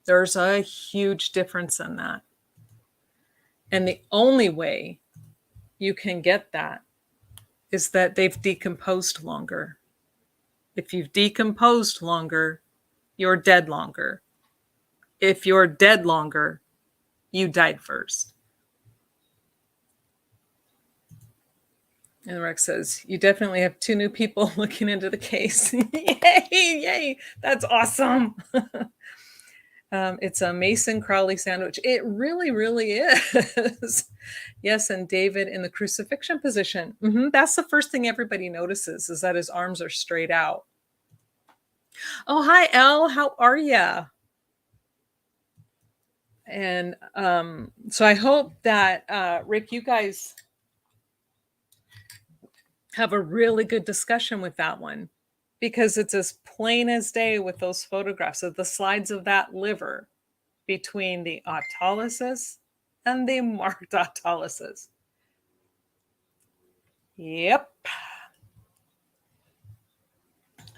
There's a huge difference in that. And the only way you can get that is that they've decomposed longer. If you've decomposed longer, you're dead longer. If you're dead longer, you died first. And Rex says, you definitely have 2 new people looking into the case. Yay, yay, that's awesome. It's a Mason Crowley sandwich. It really, really is. Yes, and David in the crucifixion position. That's the first thing everybody notices, is that his arms are straight out. Oh, hi, Elle. How are ya? And so I hope that, Rick, you guys have a really good discussion with that one, because it's as plain as day with those photographs of the slides of that liver between the autolysis and the marked autolysis. Yep.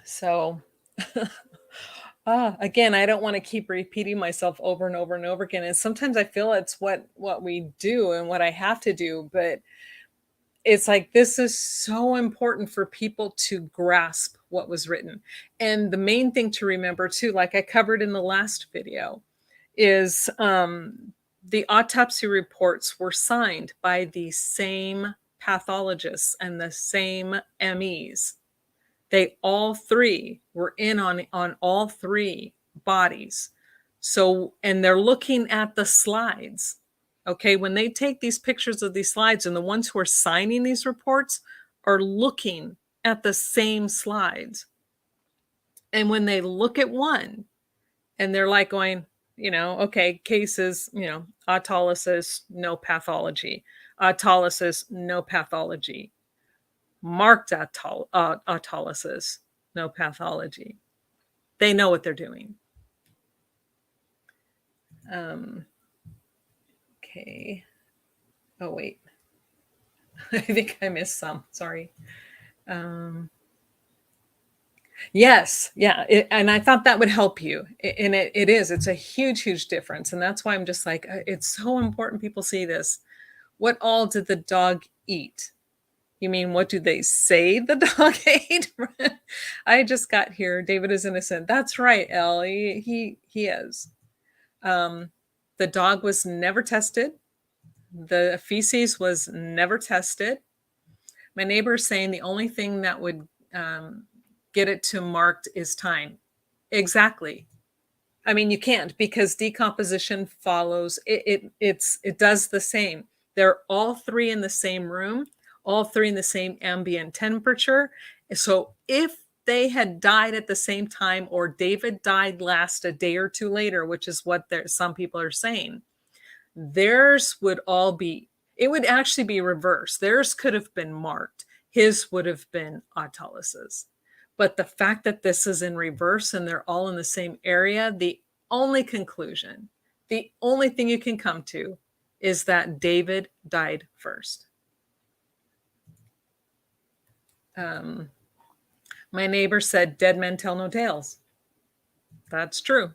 So again, I don't want to keep repeating myself over and over and over again. And sometimes I feel it's what we do and what I have to do, but it's like, this is so important for people to grasp what was written. And the main thing to remember too, like I covered in the last video, is the autopsy reports were signed by the same pathologists and the same MEs. They all 3 were in on all 3 bodies. So, and they're looking at the slides. Okay, when they take these pictures of these slides, and the ones who are signing these reports are looking at the same slides. And when they look at one and they're like going, okay, cases, autolysis, no pathology, autolysis, no pathology, marked autolysis, no pathology. They know what they're doing. Okay. Oh, wait. I think I missed some. Sorry. Yes. Yeah. And I thought that would help you. And it is. It's a huge, huge difference. And that's why I'm just like, it's so important people see this. What all did the dog eat? You mean, what do they say the dog ate? I just got here. David is innocent. That's right, Ellie. He is. The dog was never tested. The feces was never tested. My neighbor is saying the only thing that would get it to marked is time. Exactly. I mean, you can't, because decomposition follows. It does the same. They're all 3 in the same room, all 3 in the same ambient temperature. So if they had died at the same time, or David died last a day or 2 later, which is what some people are saying, theirs would all be, it would actually be reversed. Theirs could have been marked. His would have been autolysis. But the fact that this is in reverse and they're all in the same area, the only conclusion, the only thing you can come to is that David died first. My neighbor said, dead men tell no tales. That's true.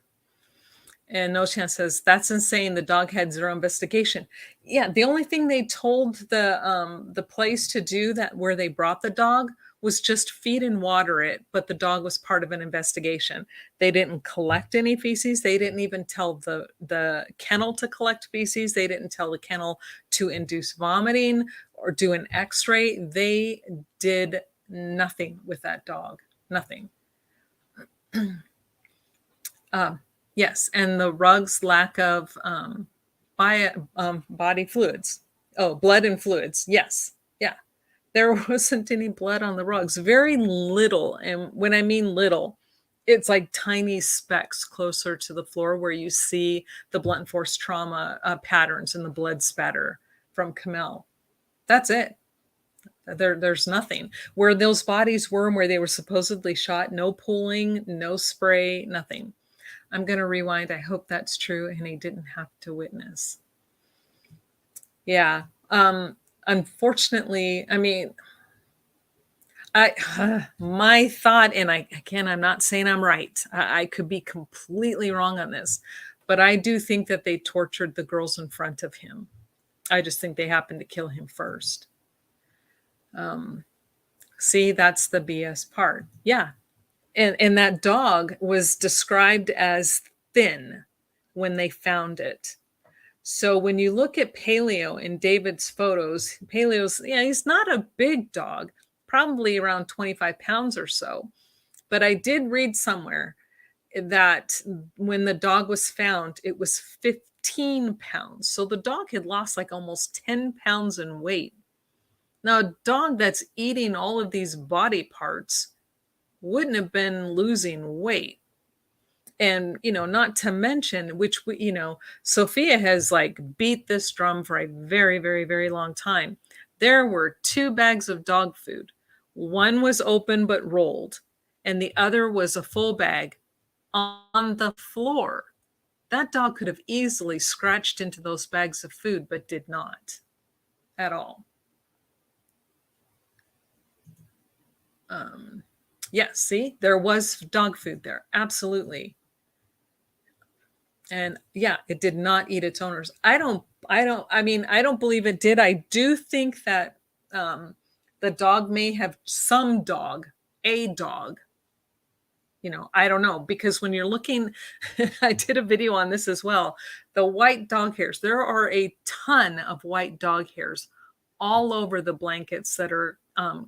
And No Chance says, that's insane. The dog had 0 investigation. Yeah, the only thing they told the place to do, that where they brought the dog, was just feed and water it, but the dog was part of an investigation. They didn't collect any feces. They didn't even tell the kennel to collect feces. They didn't tell the kennel to induce vomiting or do an x-ray. They did nothing with that dog. Nothing. Yes, and the rug's lack of body fluids. Oh, blood and fluids. Yes. Yeah. There wasn't any blood on the rugs, very little. And when I mean little, it's like tiny specks closer to the floor where you see the blunt force trauma patterns and the blood spatter from Kamel. That's it. There's nothing. Where those bodies were and where they were supposedly shot, no pooling, no spray, nothing. I'm going to rewind. I hope that's true. And he didn't have to witness. Yeah. Unfortunately, I mean, my thought, and I'm not saying I'm right. I could be completely wrong on this, but I do think that they tortured the girls in front of him. I just think they happened to kill him first. See, that's the BS part. Yeah. And that dog was described as thin when they found it. So when you look at Paleo in David's photos, Paleo's, yeah, he's not a big dog, probably around 25 pounds or so. But I did read somewhere that when the dog was found, it was 15 pounds. So the dog had lost like almost 10 pounds in weight. Now, a dog that's eating all of these body parts wouldn't have been losing weight. And, not to mention, which Sophia has like beat this drum for a very, very, very long time. There were 2 bags of dog food. One was open but rolled, and the other was a full bag on the floor. That dog could have easily scratched into those bags of food, but did not at all. Yes, see, there was dog food there. Absolutely. And yeah, it did not eat its owners. I don't believe it did. I do think that the dog may have a dog. I don't know, because when you're looking, I did a video on this as well. The white dog hairs, there are a ton of white dog hairs all over the blankets that are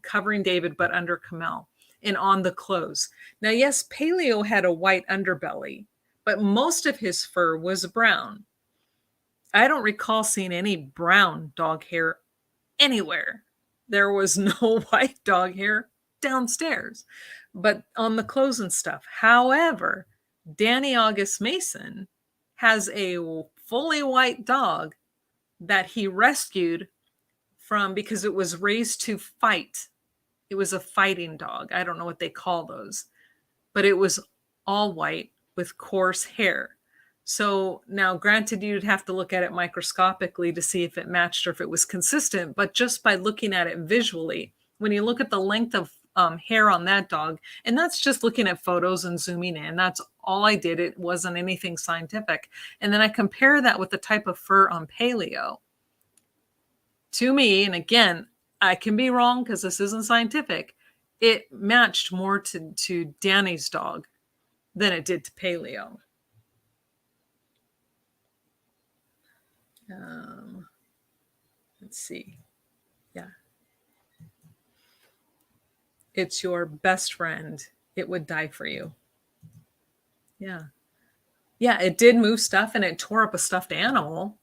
covering David, but under Kamel and on the clothes. Now, yes, Paleo had a white underbelly, but most of his fur was brown. I don't recall seeing any brown dog hair anywhere. There was no white dog hair downstairs, but on the clothes and stuff. However, Danny August Mason has a fully white dog that he rescued from because it was raised to fight. It was a fighting dog. I don't know what they call those, but it was all white with coarse hair. So now, granted, you'd have to look at it microscopically to see if it matched or if it was consistent, but just by looking at it visually, when you look at the length of hair on that dog, and that's just looking at photos and zooming in, that's all I did. It wasn't anything scientific. And then I compare that with the type of fur on Paleo. To me, and again, I can be wrong because this isn't scientific, it matched more to Danny's dog than it did to Paleo. Let's see. Yeah. It's your best friend. It would die for you. Yeah. Yeah, it did move stuff and it tore up a stuffed animal.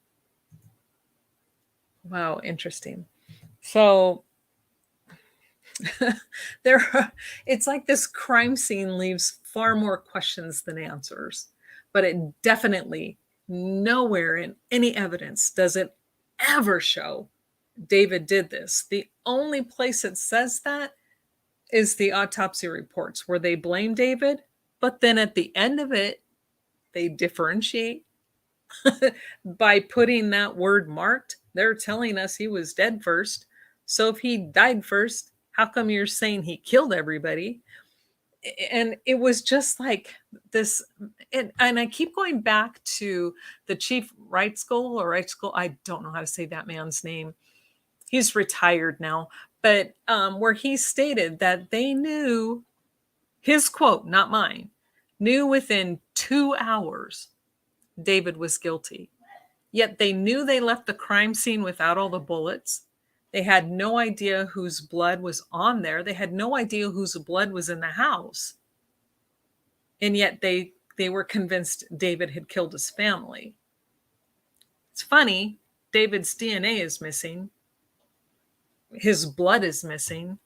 Wow, interesting. So it's like this crime scene leaves far more questions than answers, but it definitely nowhere in any evidence does it ever show David did this. The only place it says that is the autopsy reports where they blame David, but then at the end of it, they differentiate by putting that word marked. They're telling us he was dead first. So if he died first, how come you're saying he killed everybody? And it was just like this. And I keep going back to the chief Reitzkel. I don't know how to say that man's name. He's retired now, but where he stated that they knew, his quote, not mine, knew within 2 hours David was guilty. Yet they knew they left the crime scene without all the bullets. They had no idea whose blood was on there. They had no idea whose blood was in the house. And yet they were convinced David had killed his family. It's funny, David's DNA is missing. His blood is missing.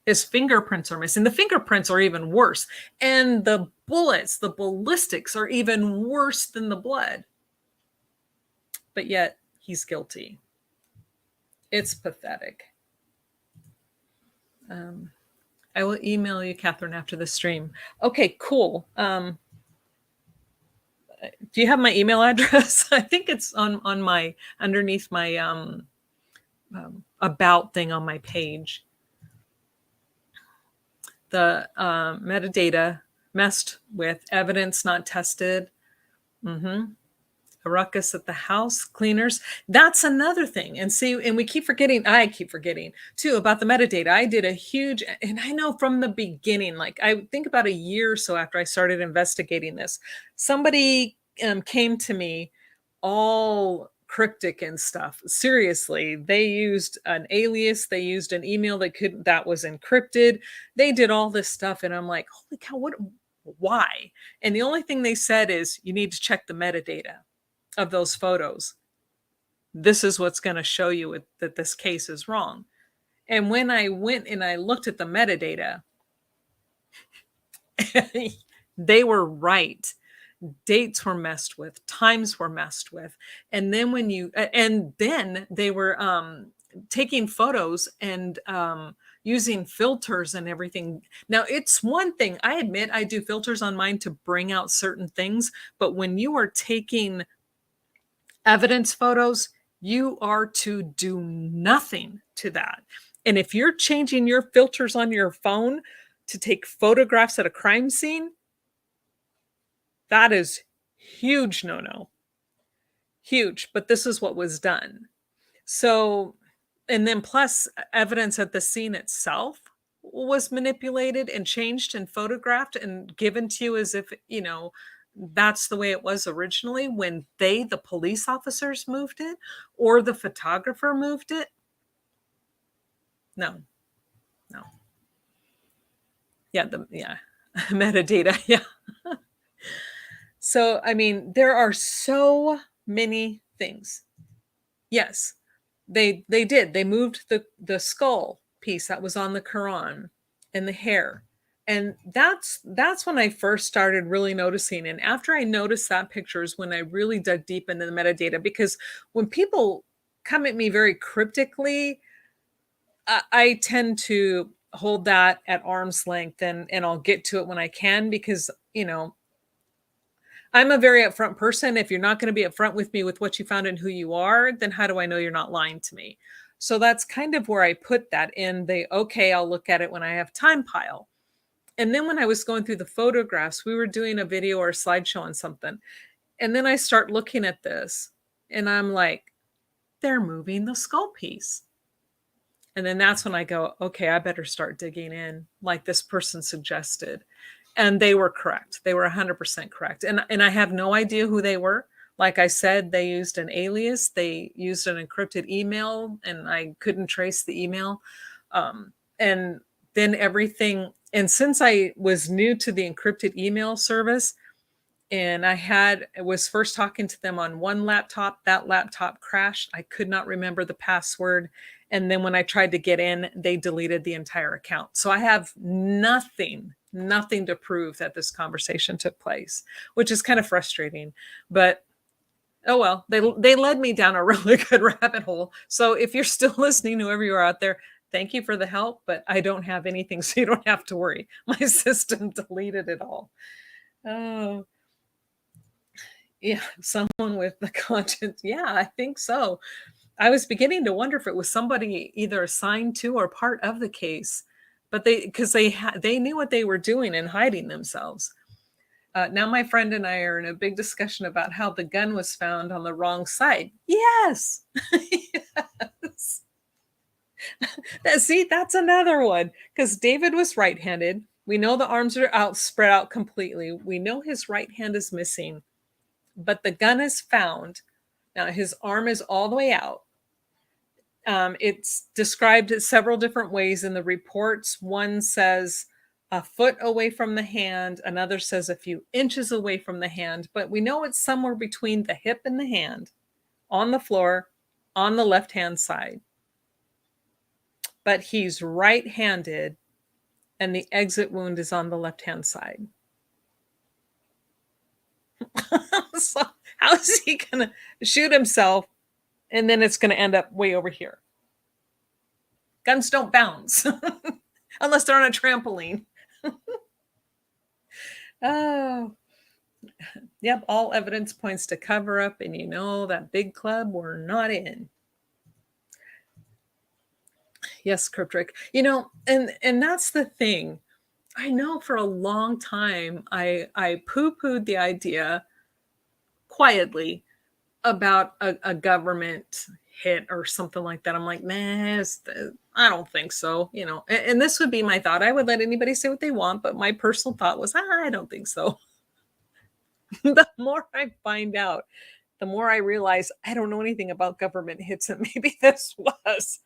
His fingerprints are missing. The fingerprints are even worse. And the bullets, the ballistics are even worse than the blood. But yet he's guilty. It's pathetic. I will email you, Catherine, after the stream. Okay, cool. Do you have my email address? I think it's on my, underneath my about thing on my page. The metadata messed with, evidence not tested. A ruckus at the house, cleaners. That's another thing. And see, and we keep forgetting, I keep forgetting too, about the metadata. I did a huge, and I know from the beginning, like I think about a year or so after I started investigating this, somebody came to me all cryptic and stuff. Seriously, they used an alias, they used an email that was encrypted. They did all this stuff. And I'm like, holy cow, why? And the only thing they said is you need to check the metadata of those photos. This is what's going to show you that this case is wrong. And when I went and I looked at the metadata, they were right. Dates were messed with, times were messed with. And then then they were taking photos and using filters and everything. Now, it's one thing, I admit I do filters on mine to bring out certain things, but when you are taking evidence photos, you are to do nothing to that. And if you're changing your filters on your phone to take photographs at a crime scene, that is huge no-no. Huge. But this is what was done. So, and then plus evidence at the scene itself was manipulated and changed and photographed and given to you as if, that's the way it was originally when the police officers moved it or the photographer moved it. No. Yeah. Metadata. Yeah. So, I mean, there are so many things. Yes, they did. They moved the skull piece that was on the Quran and the hair. And that's when I first started really noticing. And after I noticed that picture is when I really dug deep into the metadata, because when people come at me very cryptically, I tend to hold that at arm's length and I'll get to it when I can, because, I'm a very upfront person. If you're not going to be upfront with me with what you found and who you are, then how do I know you're not lying to me? So that's kind of where I put that in okay, I'll look at it when I have time pile. And then when I was going through the photographs, we were doing a video or a slideshow on something. And then I start looking at this and I'm like, they're moving the skull piece. And then that's when I go, okay, I better start digging in like this person suggested. And they were correct. They were 100% correct. And I have no idea who they were. Like I said, they used an alias. They used an encrypted email, and I couldn't trace the email. And then everything. And since I was new to the encrypted email service, and I was first talking to them on one laptop, that laptop crashed. I could not remember the password. And then when I tried to get in, they deleted the entire account. So I have nothing to prove that this conversation took place, which is kind of frustrating. But oh well, they led me down a really good rabbit hole. So if you're still listening, whoever you are out there, thank you for the help, but I don't have anything, so you don't have to worry. My system deleted it all. Oh, yeah, someone with the conscience. Yeah, I think so. I was beginning to wonder if it was somebody either assigned to or part of the case, but they knew what they were doing and hiding themselves. Now my friend and I are in a big discussion about how the gun was found on the wrong side. Yes. Yes. See, that's another one, because David was right-handed. We know the arms are spread out completely. We know his right hand is missing, but the gun is found. Now his arm is all the way out. It's described several different ways in the reports. One says a foot away from the hand. Another says a few inches away from the hand, but we know it's somewhere between the hip and the hand on the floor on the left hand side. But he's right handed and the exit wound is on the left hand side. So, how is he going to shoot himself and then it's going to end up way over here? Guns don't bounce unless they're on a trampoline. Oh, yep. All evidence points to cover up, and you know that big club we're not in. Yes, Kirktrick. You know, and that's the thing. I know for a long time I poo-pooed the idea quietly about a government hit or something like that. I'm like, nah, I don't think so. You know, and this would be my thought. I would let anybody say what they want, but my personal thought was, I don't think so. The more I find out, the more I realize I don't know anything about government hits, and maybe this was.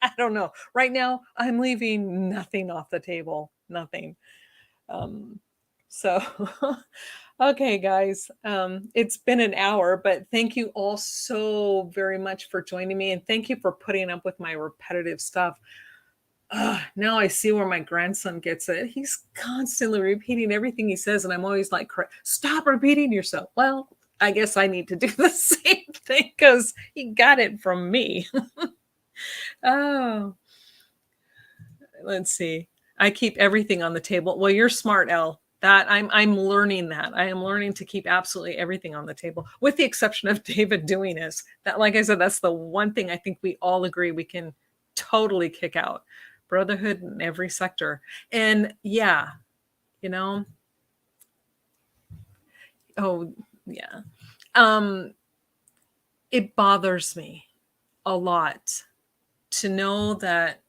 I don't know. Right now, I'm leaving nothing off the table. Nothing. Um, so, okay, guys, it's been an hour, but thank you all so very much for joining me, and thank you for putting up with my repetitive stuff. Now I see where my grandson gets it. He's constantly repeating everything he says, and I'm always like, stop repeating yourself. Well, I guess I need to do the same thing because he got it from me. Oh, let's see. I keep everything on the table. Well, you're smart, Elle. That I'm learning that. I am learning to keep absolutely everything on the table, with the exception of David doing this. That, like I said, that's the one thing I think we all agree we can totally kick out. Brotherhood in every sector. And yeah, you know, oh yeah. It bothers me a lot to know that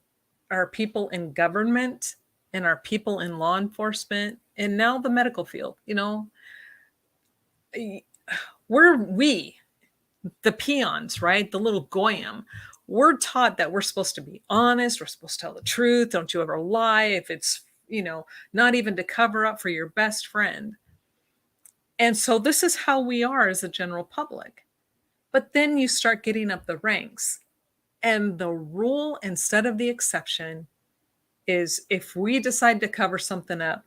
our people in government and our people in law enforcement and now the medical field, you know, we, the peons, right? The little goyim, we're taught that we're supposed to be honest. We're supposed to tell the truth. Don't you ever lie if it's, you know, not even to cover up for your best friend. And so this is how we are as a general public. But then you start getting up the ranks. And the rule instead of the exception is if we decide to cover something up,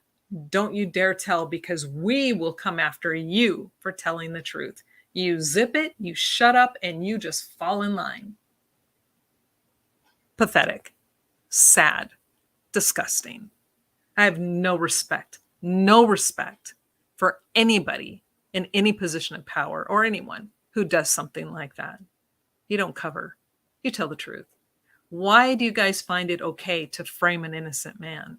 don't you dare tell, because we will come after you for telling the truth. You zip it, you shut up, and you just fall in line. Pathetic, sad, disgusting. I have no respect for anybody in any position of power or anyone who does something like that. You don't cover, you tell the truth. Why do you guys find it okay to frame an innocent man?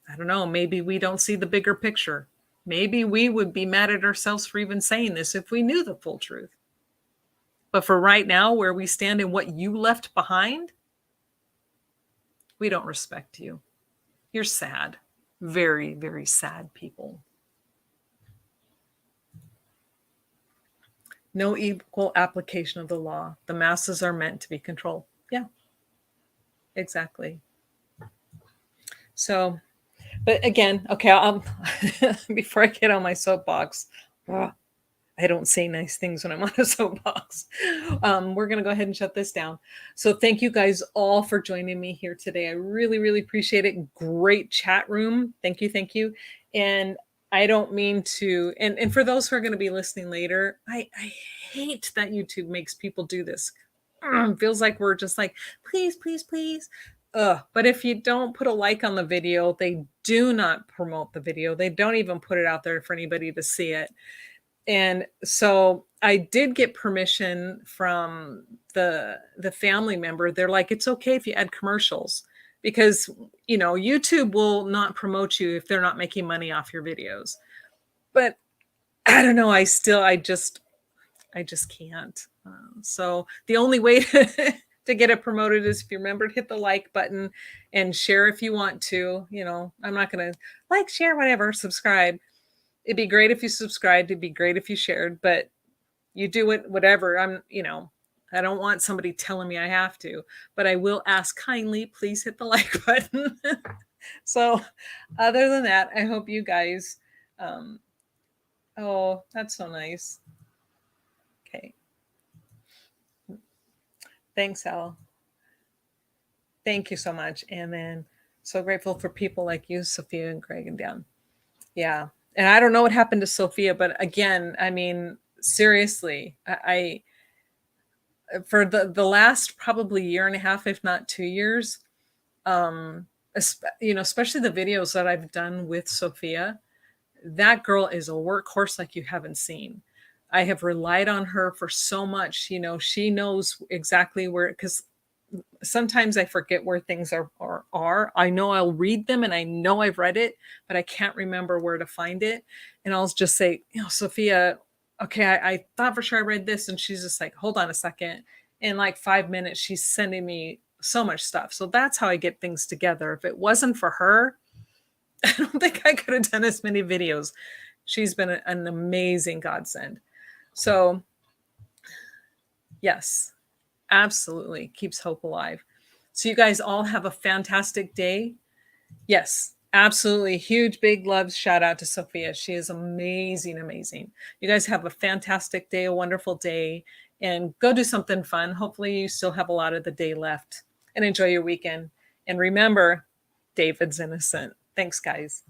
I don't know. Maybe we don't see the bigger picture. Maybe we would be mad at ourselves for even saying this if we knew the full truth. But for right now, where we stand and what you left behind, we don't respect you. You're sad. Very, very sad people. No equal application of the law. The masses are meant to be controlled. Yeah, exactly. So, but again, okay, before I get on my soapbox, I don't say nice things when I'm on a soapbox. We're going to go ahead and shut this down. So thank you guys all for joining me here today. I really, really appreciate it. Great chat room. Thank you. Thank you. And I don't mean to, and for those who are going to be listening later, I hate that YouTube makes people do this. Feels like we're just like, please, please, please. But if you don't put a like on the video, they do not promote the video. They don't even put it out there for anybody to see it. And so I did get permission from the family member. They're like, it's okay if you add commercials because, you know, YouTube will not promote you if they're not making money off your videos. But I don't know. I just can't. So the only way to get it promoted is if you remember to hit the like button and share if you want to. You know, I'm not going to like, share, whatever, subscribe. It'd be great if you subscribed. It'd be great if you shared, but you do it, whatever. I don't want somebody telling me I have to, but I will ask kindly, please hit the like button. So, other than that, I hope you guys, um, oh, that's so nice. Okay. Thanks, Al. Thank you so much. And then so grateful for people like you, Sophia and Craig and Dan. Yeah. And I don't know what happened to Sophia, but again, I mean, seriously, for the last probably year and a half, if not 2 years, especially the videos that I've done with Sophia, that girl is a workhorse like you haven't seen. I have relied on her for so much. She knows exactly where, because sometimes I forget where things are. I know I'll read them and I know I've read it, but I can't remember where to find it. And I'll just say, Sophia, okay, I thought for sure I read this. And she's just like, hold on a second. In like 5 minutes, she's sending me so much stuff. So that's how I get things together. If it wasn't for her, I don't think I could have done as many videos. She's been an amazing godsend. So, yes, absolutely keeps hope alive. So, you guys all have a fantastic day. Yes, absolutely. Huge, big loves. Shout out to Sophia. She is amazing, amazing. You guys have a fantastic day, a wonderful day, and go do something fun. Hopefully, you still have a lot of the day left and enjoy your weekend. And remember, David's innocent. Thanks, guys.